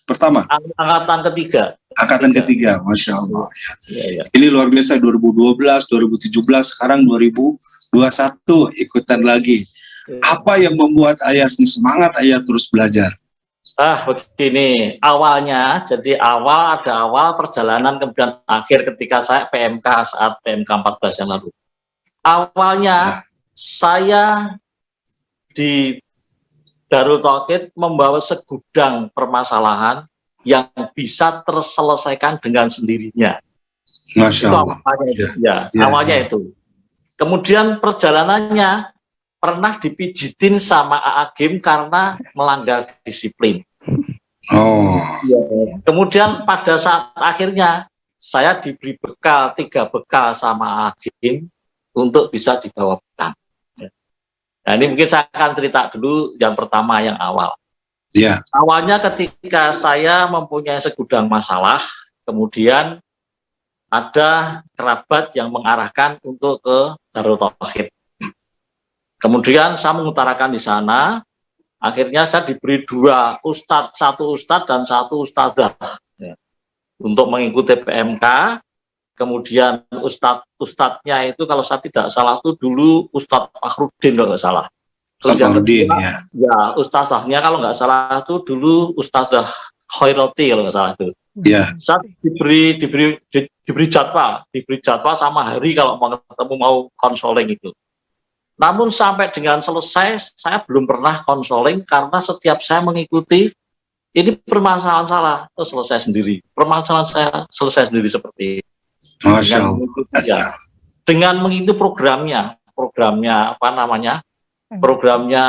pertama? Angkatan ketiga. Angkatan ketiga, Masya Allah. Ya. Ini luar biasa, 2012, 2017, sekarang 2021 ikutan lagi. Apa yang membuat ayah semangat ayah terus belajar? Begini, awalnya, jadi ada awal perjalanan kemudian akhir ketika saya PMK saat PMK 14 yang lalu. Awalnya saya di Darul Tauhid membawa segudang permasalahan yang bisa terselesaikan dengan sendirinya. Masya Allah. Awalnya itu. Kemudian perjalanannya pernah dipijitin sama Agim karena melanggar disiplin. Kemudian pada saat akhirnya saya diberi bekal, 3 bekal sama Agim untuk bisa dibawa pulang. Nah, ini mungkin saya akan cerita dulu yang pertama, yang awal. Awalnya ketika saya mempunyai segudang masalah, kemudian ada kerabat yang mengarahkan untuk ke Darul Tauhid. Kemudian saya mengutarakan di sana, akhirnya saya diberi 2 ustadz, 1 ustadz dan 1 ustadzah untuk mengikuti PMK. Kemudian ustadznya itu kalau saya tidak salah itu dulu Ustadz Fakhrudin kalau nggak salah. Terus yang kedua, ustazahnya kalau nggak salah itu dulu Ustazah Khairoti kalau nggak salah itu. Saya diberi jadwal sama hari kalau mau ketemu, mau konseling itu. Namun sampai dengan selesai saya belum pernah konseling karena setiap saya mengikuti ini permasalahan salah, selesai sendiri. Permasalahan saya selesai sendiri seperti itu. Dengan mengikuti programnya programnya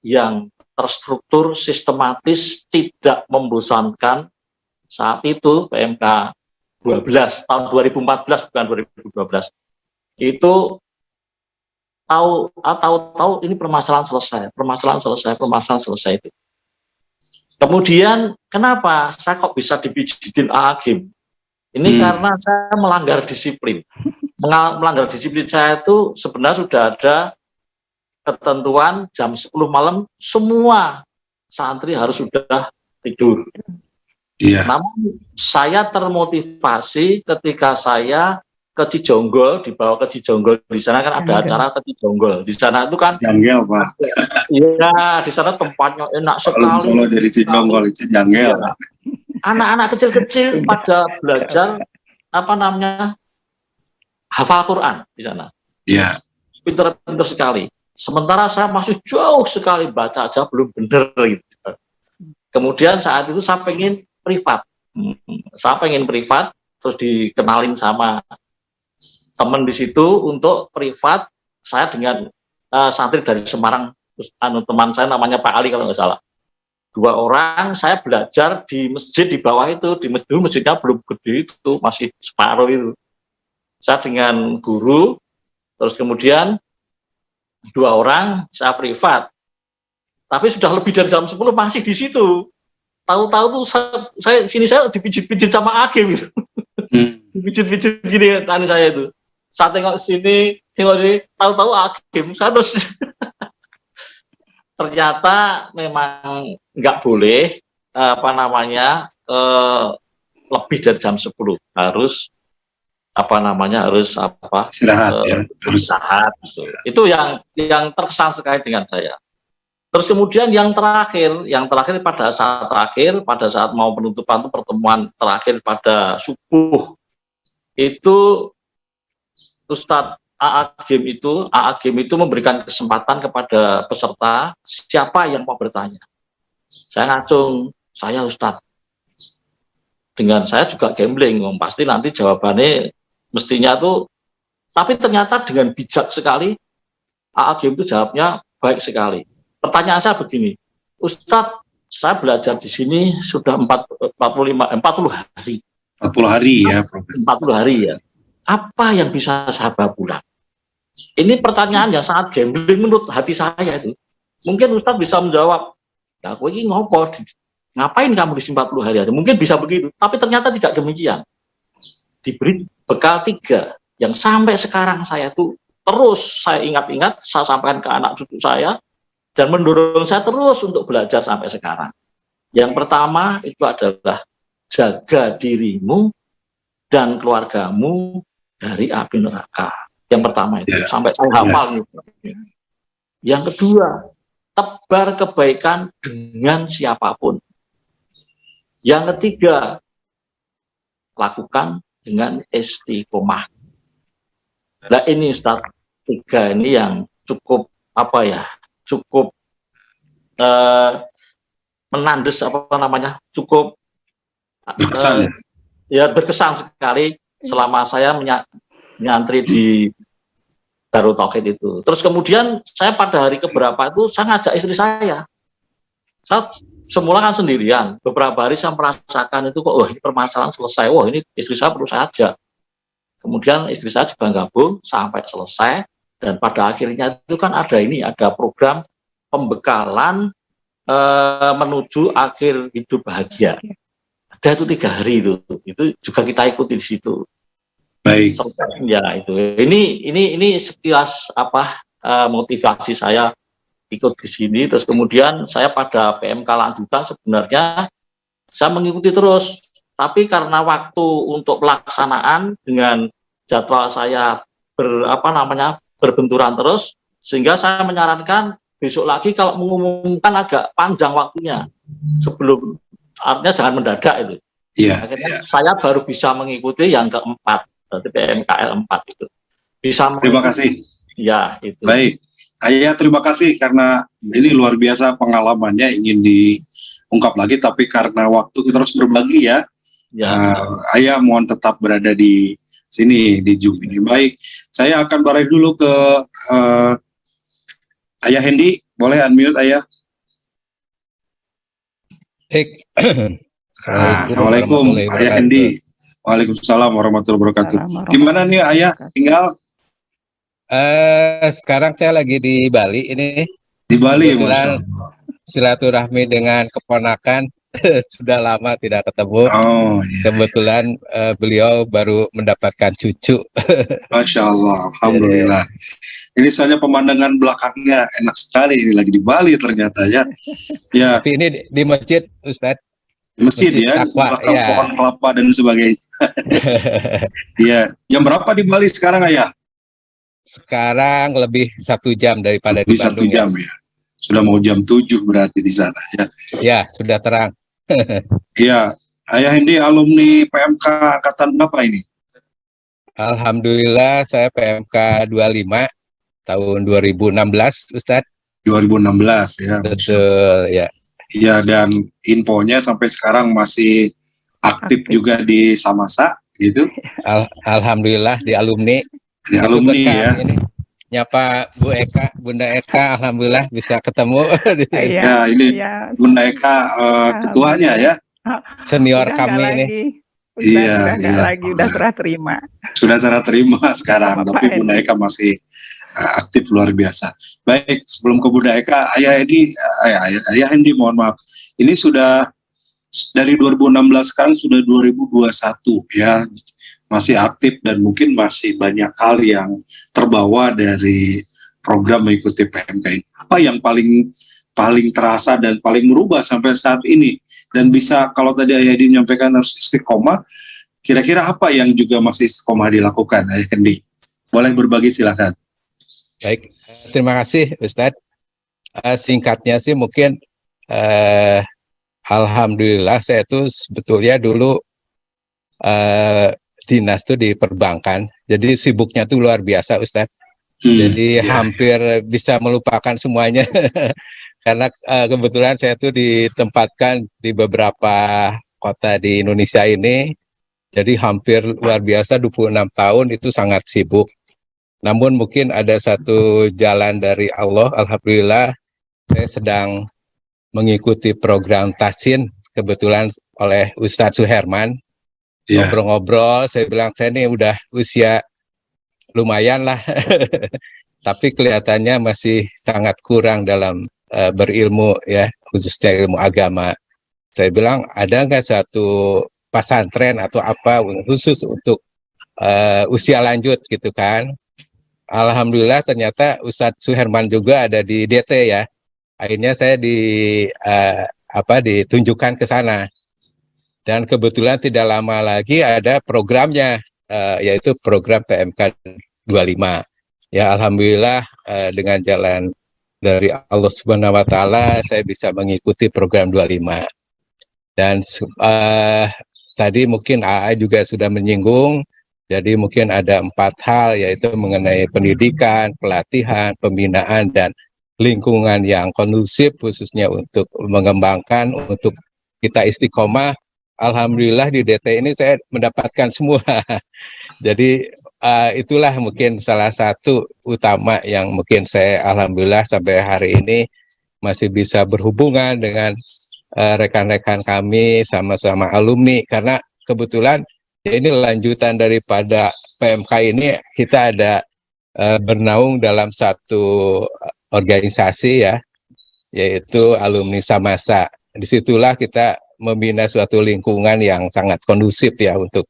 yang terstruktur, sistematis, tidak membosankan. Saat itu PMK 12 tahun 2014 bukan 2012 itu tahu ini permasalahan selesai itu. Kemudian kenapa saya kok bisa dipijitin Agim? Ini karena saya melanggar disiplin. Melanggar disiplin saya itu sebenarnya sudah ada ketentuan jam 10 malam semua santri harus sudah tidur. Namun saya termotivasi ketika saya ke Cijonggol, dibawa ke Cijonggol. Di sana kan ada acara ke Cijonggol. Di sana itu kan Janggel, Pak. Iya, di sana tempatnya enak sekali. Solo dari Cijonggol itu Janggel. Anak-anak kecil-kecil pada belajar hafal Quran di sana. Pinter-pinter sekali. Sementara saya masih jauh sekali, baca aja belum benar gitu. Kemudian saat itu saya pengen privat. Saya pengen privat, terus dikenalin sama teman di situ untuk privat. Saya dengan santri dari Semarang, teman saya namanya Pak Ali kalau nggak salah. 2 orang, saya belajar di masjid di bawah itu, di masjidnya belum gede itu, masih separuh itu. Saya dengan guru, terus kemudian 2 orang, saya privat. Tapi sudah lebih dari jam 10 masih di situ. Tahu-tahu tuh saya dipijit-pijit sama Agim gitu. Dipijit-pijit gini tani saya itu. Saya tengok sini, tengok ini, tahu-tahu Agim. Saya terus ternyata memang nggak boleh lebih dari jam 10. Harus istirahat ya. Istirahat gitu. Itu yang terkesan sekali dengan saya. Terus kemudian yang terakhir pada saat mau penutupan itu pertemuan terakhir pada subuh itu Ustadz Agim itu memberikan kesempatan kepada peserta siapa yang mau bertanya. Saya ngacung, saya Ustadz. Dengan saya juga gambling, pasti nanti jawabannya mestinya tuh, tapi ternyata dengan bijak sekali Agim itu jawabnya baik sekali. Pertanyaan saya begini, Ustadz, saya belajar di sini sudah 40 hari. 40 hari ya, Prof. 40 hari ya. Apa yang bisa saya bawa pulang? Ini pertanyaan yang sangat gambling menurut hati saya itu. Mungkin Ustadz bisa menjawab, ya aku ini ngopo, ngapain kamu di 40 hari aja? Mungkin bisa begitu, tapi ternyata tidak demikian. Diberi bekal 3 yang sampai sekarang saya tuh terus saya ingat-ingat, saya sampaikan ke anak cucu saya, dan mendorong saya terus untuk belajar sampai sekarang. Yang pertama itu adalah jaga dirimu dan keluargamu dari api neraka. Yang pertama itu, sampai saya hafal. Yang kedua, tebar kebaikan dengan siapapun. Yang ketiga, lakukan dengan istiqomah. Nah ini Ustaz, 3 ini yang cukup cukup menandes cukup berkesan berkesan sekali selama saya menyantri di Darut Tauhid itu. Terus kemudian saya pada hari keberapa itu saya ngajak istri saya. Saya semula kan sendirian, beberapa hari saya merasakan itu kok ini permasalahan selesai, ini istri saya perlu saya ajak. Kemudian istri saya juga gabung sampai selesai. Dan pada akhirnya itu kan ada program pembekalan menuju akhir hidup bahagia. Ada itu 3 hari itu juga kita ikuti di situ. Baik. Ya itu. Ini sekilas motivasi saya ikut di sini. Terus kemudian saya pada PMK lanjutan sebenarnya saya mengikuti terus. Tapi karena waktu untuk pelaksanaan dengan jadwal saya berbenturan terus, sehingga saya menyarankan besok lagi kalau mengumumkan agak panjang waktunya sebelum, artinya jangan mendadak itu. Akhirnya saya baru bisa mengikuti yang keempat, berarti PMKL 4 itu. Terima kasih. Ya itu. Baik, Ayah terima kasih karena ini luar biasa pengalamannya, ingin diungkap lagi, tapi karena waktu kita harus berbagi ya. Ayah mohon tetap berada di sini di Zoom ini. Baik, saya akan balik dulu ke Ayah Hendy, boleh unmute Ayah? Assalamualaikum Ayah Hendy. Waalaikumsalam warahmatullahi wabarakatuh. Gimana nih Ayah tinggal? Sekarang saya lagi di Bali ini. Di Bali, kebetulan silaturahmi dengan keponakan. Sudah lama tidak ketemu. Kebetulan beliau baru mendapatkan cucu. Masya Allah, alhamdulillah. Ini soalnya pemandangan belakangnya enak sekali. Ini lagi di Bali ternyata ya. Tapi ini di masjid, Ustadz. Masjid ya, belakang pohon kelapa dan sebagainya. Jam berapa di Bali sekarang Ayah? Sekarang lebih 1 jam daripada di Bandung. 1 jam ya. Sudah mau jam 7 berarti di sana ya. Ya, sudah terang. Iya, Ayah Hendy alumni PMK angkatan berapa ini? Alhamdulillah saya PMK 25 tahun 2016, Ustadz. 2016 ya. Betul ya. Iya, dan infonya sampai sekarang masih aktif juga di Samasa gitu, Alhamdulillah di alumni. di Itu alumni berkat ya. ini nyapa Bu Eka, Bunda Eka, alhamdulillah bisa ketemu di sini. Ya, ini Bunda Eka ketuanya ya. Senior udah kami nggak ini. lagi. Ustaz, Iya, udah nggak iya. lagi, udah serah terima. Sudah cara terima sekarang, Sama tapi Pak Bunda Hendi. Eka masih aktif luar biasa. Baik, sebelum ke Bunda Eka, Ayah Hendi, mohon maaf. Ini sudah dari 2016 sekarang sudah 2021 ya, masih aktif dan mungkin masih banyak hal yang terbawa dari program mengikuti PMK ini. Apa yang paling terasa dan paling merubah sampai saat ini? Dan bisa, kalau tadi Ayah Hendi menyampaikan harus istiqomah, kira-kira apa yang juga masih istiqomah dilakukan, Ayah Hendi? Boleh berbagi, silakan. Baik, terima kasih Ustadz. Singkatnya sih mungkin alhamdulillah saya tuh sebetulnya dulu dinas tuh di perbankan, jadi sibuknya tuh luar biasa Ustadz. Jadi hampir bisa melupakan semuanya karena kebetulan saya tuh ditempatkan di beberapa kota di Indonesia ini. Jadi hampir luar biasa 26 tahun itu sangat sibuk. Namun mungkin ada satu jalan dari Allah, alhamdulillah saya sedang mengikuti program Tasin kebetulan oleh Ustadz Suherman. Ngobrol-ngobrol, saya bilang saya ini udah usia lumayan lah, tapi kelihatannya masih sangat kurang dalam berilmu ya, khususnya ilmu agama. Saya bilang ada nggak satu pesantren atau apa khusus untuk usia lanjut gitu kan. Alhamdulillah ternyata Ustadz Suherman juga ada di DT ya. Akhirnya saya ditunjukkan ke sana. Dan kebetulan tidak lama lagi ada programnya, yaitu program PMK 25. Ya alhamdulillah dengan jalan dari Allah Subhanahu wa taala saya bisa mengikuti program 25. Dan tadi mungkin AA juga sudah menyinggung, jadi mungkin ada 4 hal, yaitu mengenai pendidikan, pelatihan, pembinaan, dan lingkungan yang kondusif khususnya untuk mengembangkan, untuk kita istiqomah. Alhamdulillah di DT ini saya mendapatkan semua. Jadi itulah mungkin salah satu utama yang mungkin saya alhamdulillah sampai hari ini masih bisa berhubungan dengan rekan-rekan kami, sama-sama alumni, karena kebetulan ini lanjutan daripada PMK ini, kita ada bernaung dalam satu organisasi ya, yaitu alumni Samasa. Disitulah kita membina suatu lingkungan yang sangat kondusif ya untuk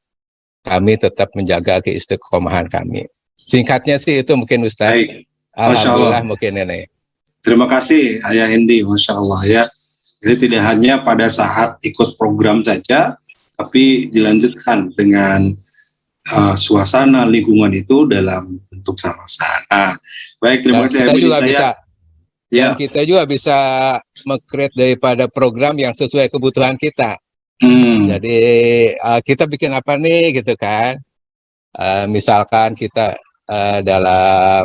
kami tetap menjaga keistiqomahan kami. Singkatnya sih itu mungkin Ustaz. Alhamdulillah mungkin ini. Terima kasih Ayah Hendi, Masya Allah ya. Jadi tidak hanya pada saat ikut program saja, tapi dilanjutkan dengan suasana lingkungan itu dalam bentuk sama-sama. Nah, baik, terima kasih. Kita juga bisa, ya. Dan kita juga bisa meng-create daripada program yang sesuai kebutuhan kita. Jadi kita bikin apa nih gitu kan? Misalkan kita dalam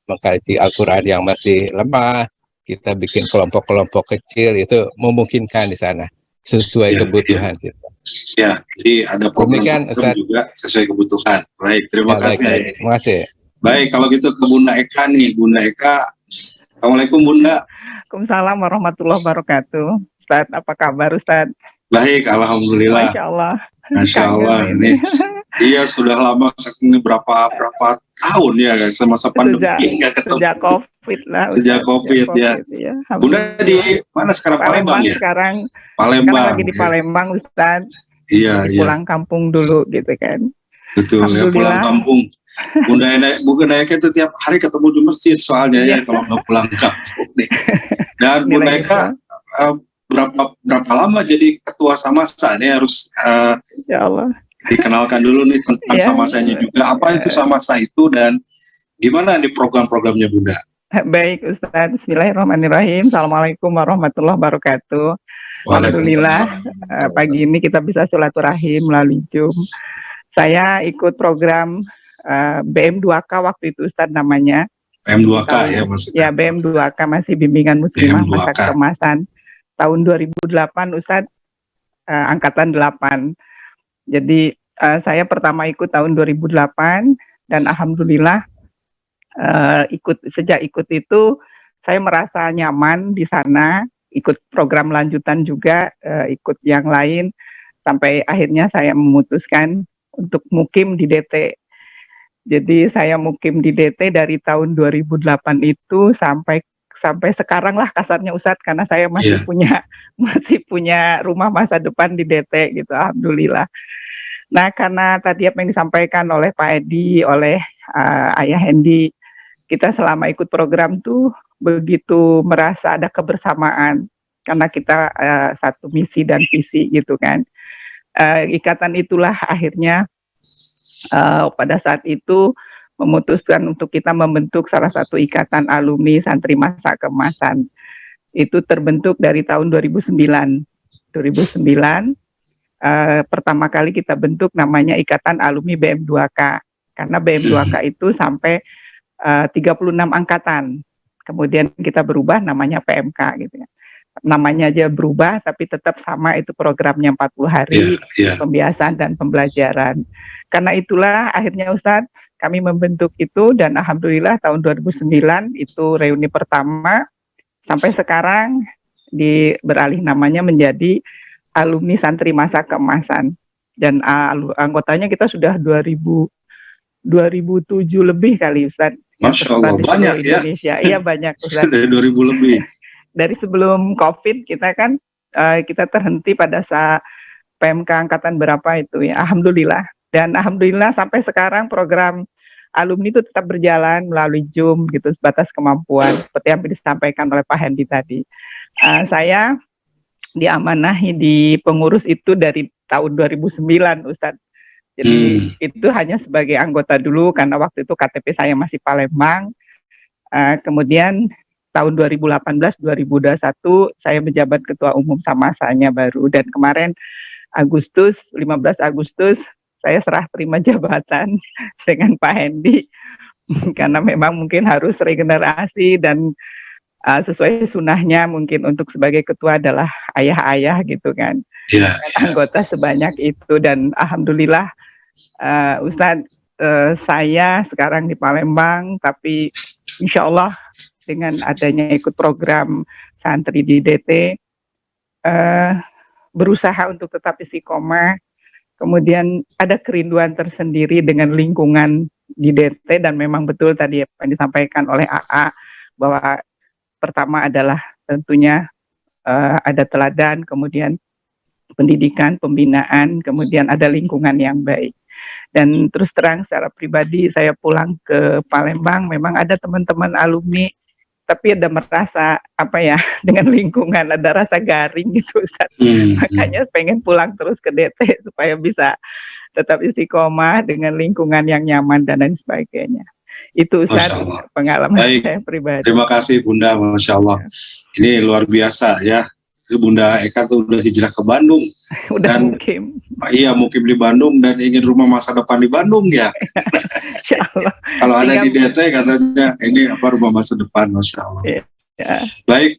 mengkaji Al-Quran yang masih lemah, kita bikin kelompok-kelompok kecil, itu memungkinkan di sana sesuai kebutuhan kita. Ya, jadi ada program juga sesuai kebutuhan. Baik, terima kasih. Baik. Terima kasih. Baik, kalau gitu ke Bunda Eka nih, Bunda Eka. Assalamualaikum Bunda. Waalaikumsalam warahmatullahi wabarakatuh. Ustaz, apa kabar Ustaz? Baik, alhamdulillah. Masya Allah. Masya Allah ini. Iya, sudah lama, berapa tahun ya guys, semasa pandemi nggak ketemu. Sejak COVID lah. Sejak COVID ya. Bunda di mana sekarang? Palembang ya? Sekarang Palembang. Lagi di Palembang Ustaz. Iya, iya. Pulang kampung dulu gitu kan. Betul ya, pulang kampung. Bunda Eka itu tiap hari ketemu di masjid soalnya ya kalau nggak pulang kampung nih. Dan Bunda Eka berapa lama jadi ketua Samasa nih, harus ya Allah dikenalkan dulu nih tentang Samasanya juga, apa itu Samasa itu dan gimana nih program-programnya Bunda? Baik Ustaz, bismillahirrahmanirrahim. Assalamualaikum warahmatullahi wabarakatuh. Alhamdulillah pagi ini kita bisa silaturahim melalui Zoom. Saya ikut program BM2K waktu itu Ustaz namanya. BM2K ya maksudnya. Ya, BM2K masih bimbingan muslimah masa keemasan. tahun 2008 Ustadz, angkatan 8. Jadi saya pertama ikut tahun 2008 dan alhamdulillah sejak ikut itu saya merasa nyaman di sana, ikut program lanjutan juga, ikut yang lain sampai akhirnya saya memutuskan untuk mukim di DT. Jadi saya mukim di DT dari tahun 2008 itu sampai sekarang lah kasarnya Ustadz, karena saya masih punya rumah masa depan di DT gitu, alhamdulillah. Nah, karena tadi apa yang disampaikan oleh Pak Edi, oleh Ayah Hendi, kita selama ikut program tuh begitu merasa ada kebersamaan karena kita satu misi dan visi gitu kan. Ikatan itulah akhirnya pada saat itu memutuskan untuk kita membentuk salah satu ikatan alumni santri masa keemasan. Itu terbentuk dari tahun 2009. Pertama kali kita bentuk namanya Ikatan Alumni BM2K, karena BM2K itu sampai 36 angkatan. Kemudian kita berubah namanya PMK gitu ya. Namanya aja berubah tapi tetap sama, itu programnya 40 hari pembiasaan dan pembelajaran. Karena itulah akhirnya Ustadz kami membentuk itu dan alhamdulillah tahun 2009 itu reuni pertama sampai sekarang beralih namanya menjadi alumni santri masa keemasan dan anggotanya kita sudah 2007 lebih kali Ustadz. Masya Allah, banyak ya. Indonesia. Iya banyak Ustadz. Sudah 2000 lebih. Dari sebelum COVID kita kan kita terhenti pada saat PMK angkatan berapa itu ya, alhamdulillah. Dan alhamdulillah sampai sekarang program alumni itu tetap berjalan melalui Zoom gitu sebatas kemampuan seperti yang disampaikan oleh Pak Hendi tadi. Saya diamanahi di pengurus itu dari tahun 2009 Ustadz. Jadi itu hanya sebagai anggota dulu karena waktu itu KTP saya masih Palembang. Kemudian tahun 2018-2021 saya menjabat ketua umum Samasanya baru, dan kemarin 15 Agustus saya serah terima jabatan dengan Pak Hendi karena memang mungkin harus regenerasi dan sesuai sunahnya mungkin untuk sebagai ketua adalah ayah-ayah gitu kan. Anggota sebanyak itu dan alhamdulillah Ustadz saya sekarang di Palembang, tapi insya Allah dengan adanya ikut program santri di DT berusaha untuk tetap istiqomah. Kemudian ada kerinduan tersendiri dengan lingkungan di DT dan memang betul tadi yang disampaikan oleh AA bahwa pertama adalah tentunya ada teladan, kemudian pendidikan, pembinaan, kemudian ada lingkungan yang baik. Dan terus terang secara pribadi saya pulang ke Palembang memang ada teman-teman alumni tapi ada merasa dengan lingkungan ada rasa garing gitu Ustaz. Makanya pengen pulang terus ke DT supaya bisa tetap istiqomah dengan lingkungan yang nyaman dan lain sebagainya. Itu Ustaz pengalaman saya pribadi. Terima kasih Bunda, Masya Allah. Ini luar biasa ya. Bunda Eka tuh udah hijrah ke Bandung. Udah mukim. Iya, mukim di Bandung dan ingin rumah masa depan di Bandung ya. Insyaallah. Kalau ada di DT katanya ini rumah masa depan, Masya Allah. Baik,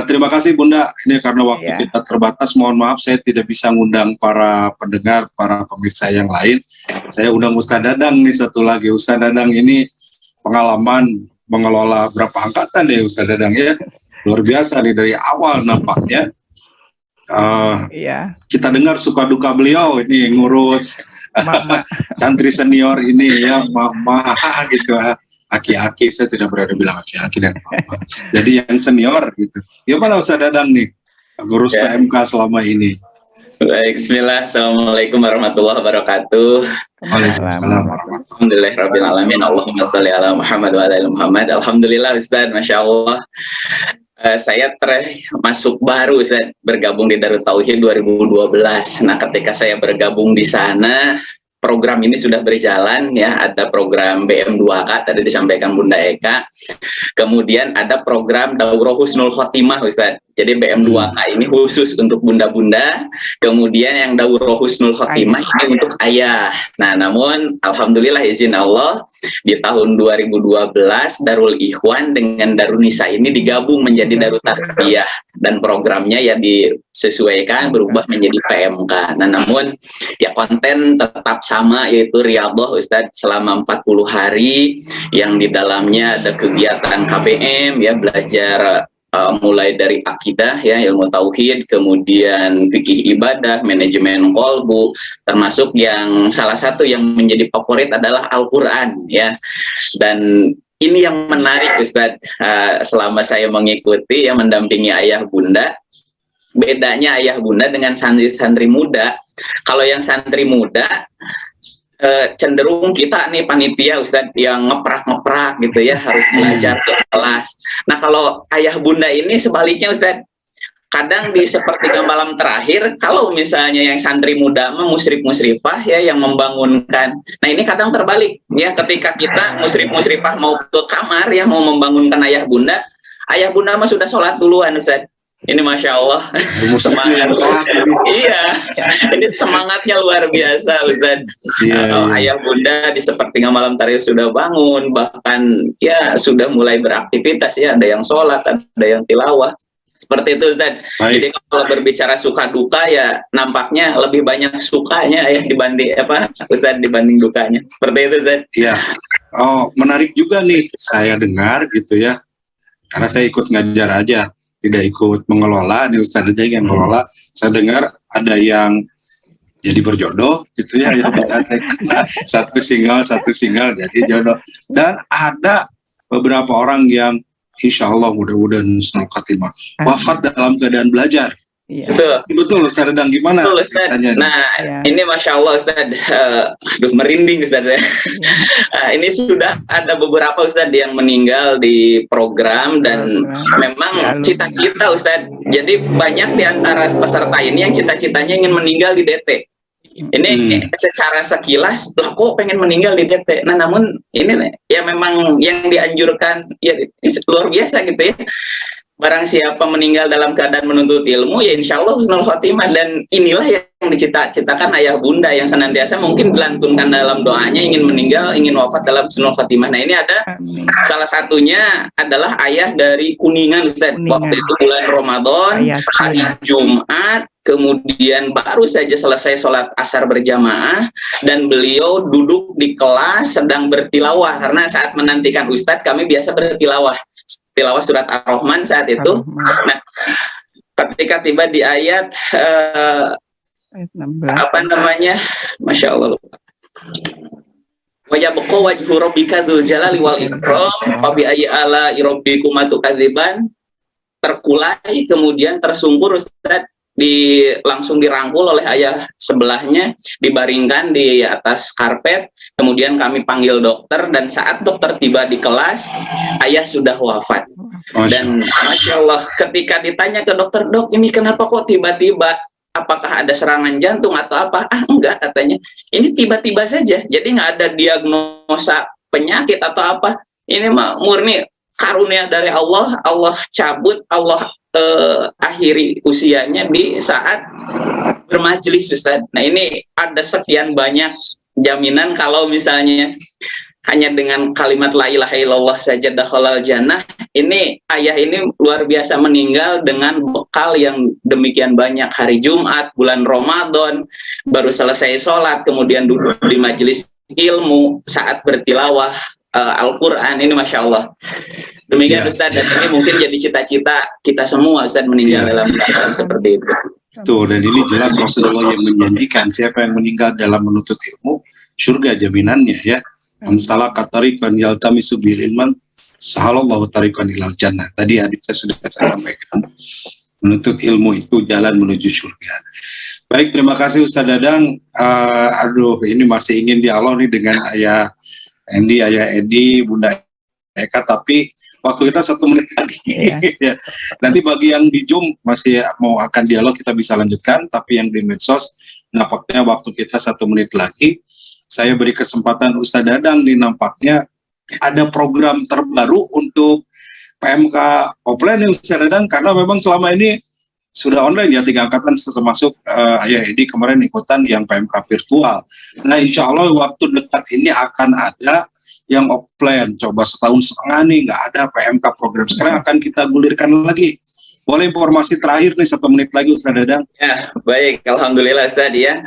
terima kasih Bunda. Ini karena waktu kita terbatas, mohon maaf saya tidak bisa ngundang para pendengar, para pemirsa yang lain. Saya undang Ustaz Dadang nih satu lagi. Ustaz Dadang ini pengalaman mengelola berapa angkatan ya Ustaz Dadang ya. Luar biasa nih dari awal nampaknya. Kita dengar suka duka beliau ini ngurus santri senior ini ya, mama gitu. Aki-aki, saya tidak berani bilang aki-aki dan mama. Jadi yang senior gitu. Gimana Ustaz Dadang nih ngurus PMK selama ini? Baik, bismillah. Assalamualaikum warahmatullahi wabarakatuh. Waalaikumsalam. Alhamdulillahirabbil alamin. Allahumma sholli ala Muhammad wa ala Muhammad. Alhamdulillah Ustaz, Masya Allah. Saya masuk baru Ustaz, bergabung di Darut Tauhid 2012. Nah, ketika saya bergabung di sana, program ini sudah berjalan ya. Ada program BM2K tadi disampaikan Bunda Eka. Kemudian ada program Daurah Husnul Khotimah Ustaz. Jadi BM2K ini khusus untuk bunda-bunda, kemudian yang Daurah Husnul Khotimah ini untuk ayah. Nah, namun alhamdulillah izin Allah di tahun 2012 Darul Ikhwan dengan Darul Nisa ini digabung menjadi Darul Tarbiyah dan programnya ya disesuaikan berubah menjadi PMK. Nah, namun ya konten tetap sama, yaitu Riyadhah Ustadz selama 40 hari yang di dalamnya ada kegiatan KBM ya, belajar mulai dari akidah ya, ilmu tauhid, kemudian fikih ibadah, manajemen kolbu, termasuk yang salah satu yang menjadi favorit adalah Al-Quran ya. Dan ini yang menarik Ustadz, selama saya mengikuti ya, mendampingi ayah bunda. Bedanya ayah bunda dengan santri muda, kalau yang santri muda cenderung kita nih panitia Ustadz yang ngeprak gitu ya, harus belajar ke kelas. Nah, kalau ayah bunda ini sebaliknya Ustadz, kadang di sepertiga malam terakhir kalau misalnya yang santri muda musyrif-musyrifah ya yang membangunkan. Nah, ini kadang terbalik ya, ketika kita musyrif-musyrifah mau ke kamar ya, mau membangunkan ayah bunda mah sudah sholat duluan Ustadz. Ini Masya Allah semangat. Iya, ini semangatnya luar biasa Ustaz. Ayah bunda di sepertiga malam terakhir sudah bangun, bahkan ya sudah mulai beraktivitas ya, ada yang sholat, ada yang tilawah. Seperti itu Ustaz. Jadi kalau berbicara suka duka ya nampaknya lebih banyak sukanya ya dibanding Ustaz dibanding dukanya. Seperti itu Ustaz. Iya. Oh, menarik juga nih saya dengar gitu ya. Karena saya ikut ngajar aja, tidak ikut mengelola, nih Ustaz aja yang mengelola. Saya dengar ada yang jadi berjodoh gitu ya, yang satu single jadi jodoh, dan ada beberapa orang yang insya Allah mudah-mudahan husnul khatimah wafat dalam keadaan belajar. Iya. Betul Ustaz Dadang, gimana? Betul Ustaz. Nah, ini Masya Allah Ustaz, aduh merinding Ustaz ya. Ini sudah ada beberapa Ustaz yang meninggal di program, dan memang cita-cita Ustaz. Jadi banyak di antara peserta ini yang cita-citanya ingin meninggal di DT. Ini secara sekilas lah kok pengen meninggal di DT. Nah, namun ini ya memang yang dianjurkan ya luar biasa gitu ya. Barang siapa meninggal dalam keadaan menuntut ilmu, ya insya Allah husnul khotimah. Dan inilah yang dicita-citakan ayah bunda yang senantiasa mungkin dilantunkan dalam doanya, ingin meninggal, ingin wafat dalam husnul khotimah. Nah, ini ada salah satunya adalah ayah dari Kuningan Ustaz. Waktu itu bulan Ramadan, hari Jumat, kemudian baru saja selesai sholat asar berjamaah, dan beliau duduk di kelas sedang bertilawah, karena saat menantikan Ustadz kami biasa bertilawah surat Ar-Rahman saat itu. Nah, ketika tiba di ayat apa namanya, Masya Allah lupa. Wa yabqa wajhu rabbika dzul jalali wal ikram fa bi ayyi ala'i rabbikuma tukadziban, terkulai kemudian tersungkur Ustaz, langsung dirangkul oleh ayah sebelahnya, dibaringkan di atas karpet, kemudian kami panggil dokter, dan saat dokter tiba di kelas ayah sudah wafat. Dan Masya Allah, ketika ditanya ke dokter, dok ini kenapa kok tiba-tiba, apakah ada serangan jantung atau apa? Enggak katanya, ini tiba-tiba saja, jadi nggak ada diagnosa penyakit atau apa, ini mah murni karunia dari Allah. Allah cabut, Allah akhiri usianya di saat bermajelis Ustaz. Nah, ini ada sekian banyak jaminan kalau misalnya hanya dengan kalimat la ilaha illallah saja dakhalal jannah. Ini ayah ini luar biasa meninggal dengan bekal yang demikian banyak. Hari Jumat, bulan Ramadan, baru selesai sholat, kemudian duduk di majelis ilmu saat bertilawah Al-Quran. Ini Masya Allah. Demikian Ustaz, dan ini mungkin jadi cita-cita kita semua Ustaz, meninggal dalam keadaan seperti itu. Tuh, dan ini jelas Rasulullah yang menjanjikan siapa yang meninggal dalam menuntut ilmu, surga jaminannya ya. Masalah katarikan yaltamisu bil ilman sahalallahu tariqan ilal jannah. Tadi adik saya sudah sampaikan, menuntut ilmu itu jalan menuju surga. Baik, terima kasih Ustaz Dadang. Aduh, ini masih ingin dialog nih dengan ayah Edi, Bunda Eka, tapi waktu kita 1 menit lagi. Ya. Nanti bagi yang di Zoom masih mau akan dialog kita bisa lanjutkan, tapi yang di medsos nampaknya waktu kita 1 menit lagi. Saya beri kesempatan Ustaz Dadang nih, nampaknya ada program terbaru untuk PMK offline ya Ustaz Dadang, karena memang selama ini sudah online ya 3 angkatan termasuk Ayah Edi kemarin ikutan yang PMK virtual. Nah insya Allah waktu dekat ini akan ada yang offline, coba setahun setengah nih nggak ada PMK program, sekarang akan kita gulirkan lagi. Boleh informasi terakhir nih 1 menit lagi Ustaz Dadang? Ya, baik. Alhamdulillah Ustaz ya.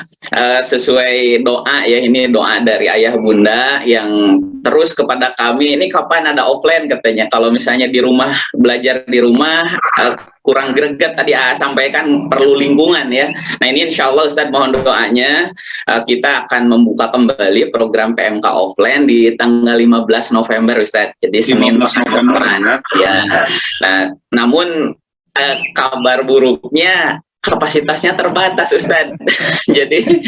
Sesuai doa ya, ini doa dari ayah bunda yang terus kepada kami, ini kapan ada offline katanya. Kalau misalnya di rumah, belajar di rumah, kurang greget tadi sampaikan perlu lingkungan ya. Nah ini insya Allah Ustaz mohon doanya, kita akan membuka kembali program PMK offline di tanggal 15 November Ustaz. Jadi Senin depan ya. Nah, namun kabar buruknya kapasitasnya terbatas Ustaz. Jadi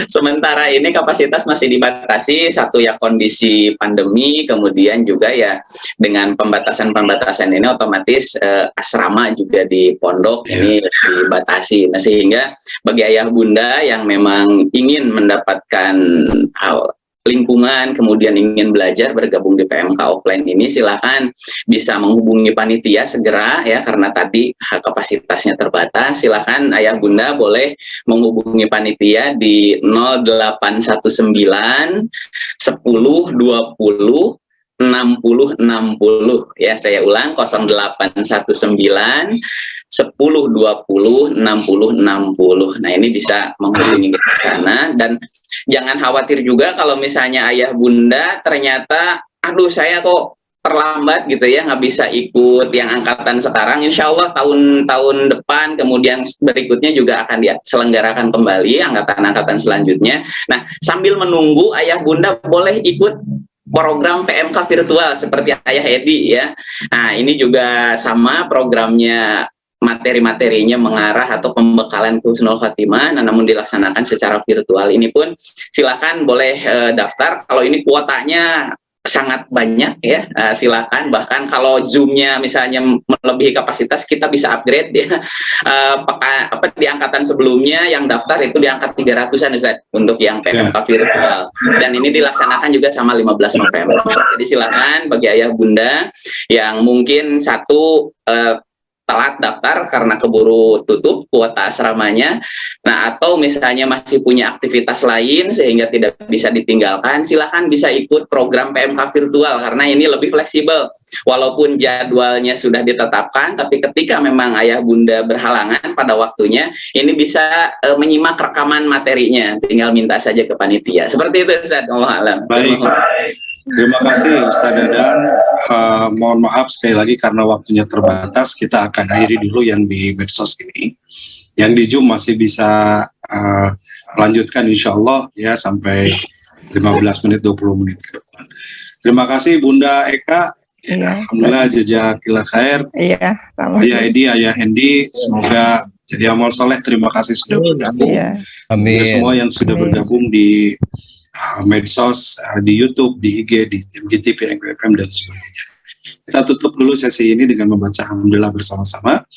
sementara ini kapasitas masih dibatasi, satu ya kondisi pandemi, kemudian juga ya dengan pembatasan-pembatasan ini otomatis asrama juga di pondok ini dibatasi. Nah, sehingga bagi ayah bunda yang memang ingin mendapatkan lingkungan, kemudian ingin belajar bergabung di PMK offline ini, silahkan bisa menghubungi panitia segera ya, karena tadi kapasitasnya terbatas. Silahkan ayah bunda boleh menghubungi panitia di 0819 10 20 60 60 ya, saya ulang 0819 10 20 60 60. Nah ini bisa menghubungi ke sana, dan jangan khawatir juga kalau misalnya ayah bunda ternyata aduh saya kok terlambat gitu ya, nggak bisa ikut yang angkatan sekarang. Insya Allah tahun depan kemudian berikutnya juga akan diselenggarakan kembali angkatan-angkatan selanjutnya. Nah sambil menunggu ayah bunda boleh ikut program PMK virtual seperti Ayah Edi ya. Nah ini juga sama programnya, materi-materinya mengarah atau pembekalan Husnul Khatimah, namun dilaksanakan secara virtual. Ini pun silakan boleh daftar. Kalau ini kuotanya sangat banyak ya, silakan. Bahkan kalau Zoom-nya misalnya melebihi kapasitas, kita bisa upgrade ya. Di angkatan sebelumnya yang daftar itu di angka 300-an Ustaz untuk yang PMK virtual, dan ini dilaksanakan juga sama 15 November. Jadi silakan bagi ayah bunda yang mungkin telat daftar karena keburu tutup kuota asramanya, nah atau misalnya masih punya aktivitas lain sehingga tidak bisa ditinggalkan, silahkan bisa ikut program PMK virtual karena ini lebih fleksibel. Walaupun jadwalnya sudah ditetapkan, tapi ketika memang ayah bunda berhalangan pada waktunya, ini bisa menyimak rekaman materinya, tinggal minta saja ke panitia. Seperti itu Ustaz. Allah alam. Baik. Terima kasih Ustaz Dadang. Mohon maaf sekali lagi karena waktunya terbatas, kita akan akhiri dulu yang di medsos ini. Yang di Zoom masih bisa melanjutkan insya Allah ya sampai 15 menit 20 menit ke depan. Terima kasih Bunda Eka. Iya. Alhamdulillah jazakallah khair. Iya, Ayah Edi, Ayah Hendi, semoga jadi amal soleh. Terima kasih sudah bergabung. Iya. Amin. Semua yang sudah bergabung di medsos, di YouTube, di IG, di MGTV, NGFM dan sebagainya. Kita tutup dulu sesi ini dengan membaca alhamdulillah bersama-sama.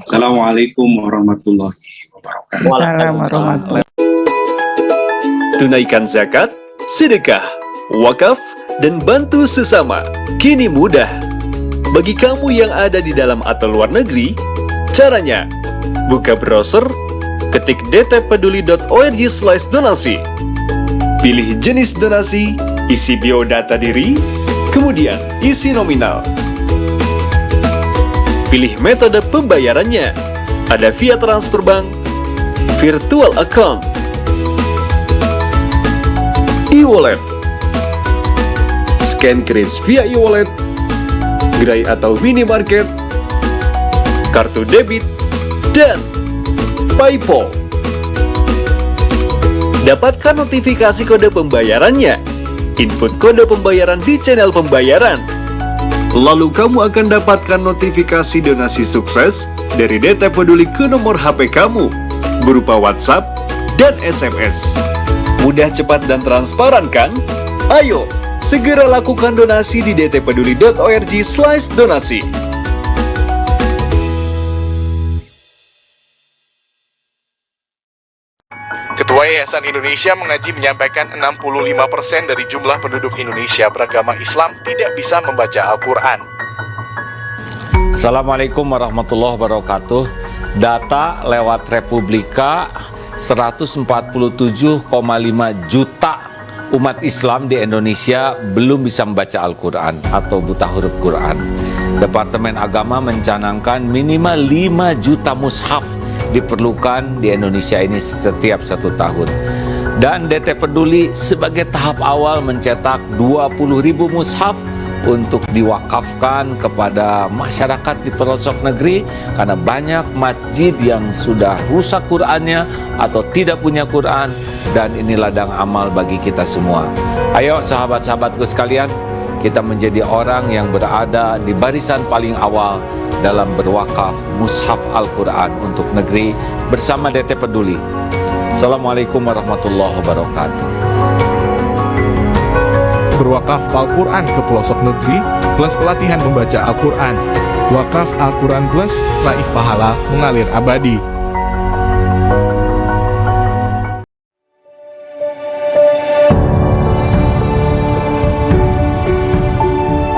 Assalamualaikum warahmatullahi wabarakatuh. Tunaikan zakat, sedekah, wakaf, dan bantu sesama. Kini mudah. Bagi kamu yang ada di dalam atau luar negeri, caranya buka browser, ketik dtpeduli.org/donasi. Pilih jenis donasi, isi biodata diri, kemudian isi nominal. Pilih metode pembayarannya, ada via transfer bank, virtual account, e-wallet, scan kris via e-wallet, gerai atau minimarket, kartu debit, dan PayPal. Dapatkan notifikasi kode pembayarannya. Input kode pembayaran di channel pembayaran. Lalu kamu akan dapatkan notifikasi donasi sukses dari DT Peduli ke nomor HP kamu berupa WhatsApp dan SMS. Mudah, cepat, dan transparan kan? Ayo, segera lakukan donasi di dtpeduli.org/donasi. Ketua Ketua Yayasan Indonesia Mengaji menyampaikan 65% dari jumlah penduduk Indonesia beragama Islam tidak bisa membaca Al-Quran. Assalamualaikum warahmatullahi wabarakatuh. Data lewat Republika, 147,5 juta umat Islam di Indonesia belum bisa membaca Al-Quran atau buta huruf Quran. Departemen Agama mencanangkan minimal 5 juta mushaf diperlukan di Indonesia ini setiap 1 tahun. Dan DT Peduli sebagai tahap awal mencetak 20.000 mushaf untuk diwakafkan kepada masyarakat di pelosok negeri, karena banyak masjid yang sudah rusak Qurannya atau tidak punya Quran, dan ini ladang amal bagi kita semua. Ayo sahabat-sahabatku sekalian, kita menjadi orang yang berada di barisan paling awal dalam berwakaf mushaf Al-Quran untuk negeri bersama DT Peduli. Assalamualaikum warahmatullahi wabarakatuh. Berwakaf Al-Quran ke pelosok negeri plus pelatihan membaca Al-Quran. Wakaf Al-Quran plus raih pahala mengalir abadi.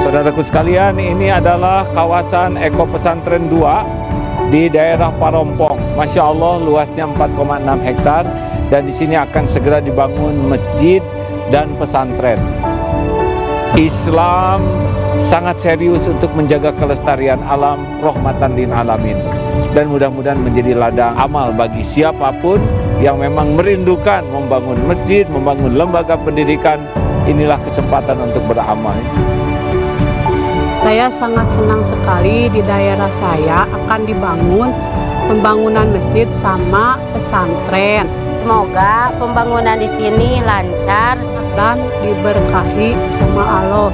Saudaraku sekalian, ini adalah kawasan Eko Pesantren 2 di daerah Parompong. Masya Allah, luasnya 4,6 hektar, dan di sini akan segera dibangun masjid dan pesantren. Islam sangat serius untuk menjaga kelestarian alam, rahmatan lil alamin, dan mudah-mudahan menjadi ladang amal bagi siapapun yang memang merindukan membangun masjid, membangun lembaga pendidikan. Inilah kesempatan untuk beramal. Saya sangat senang sekali di daerah saya akan dibangun pembangunan masjid sama pesantren. Semoga pembangunan di sini lancar dan diberkahi sama Allah.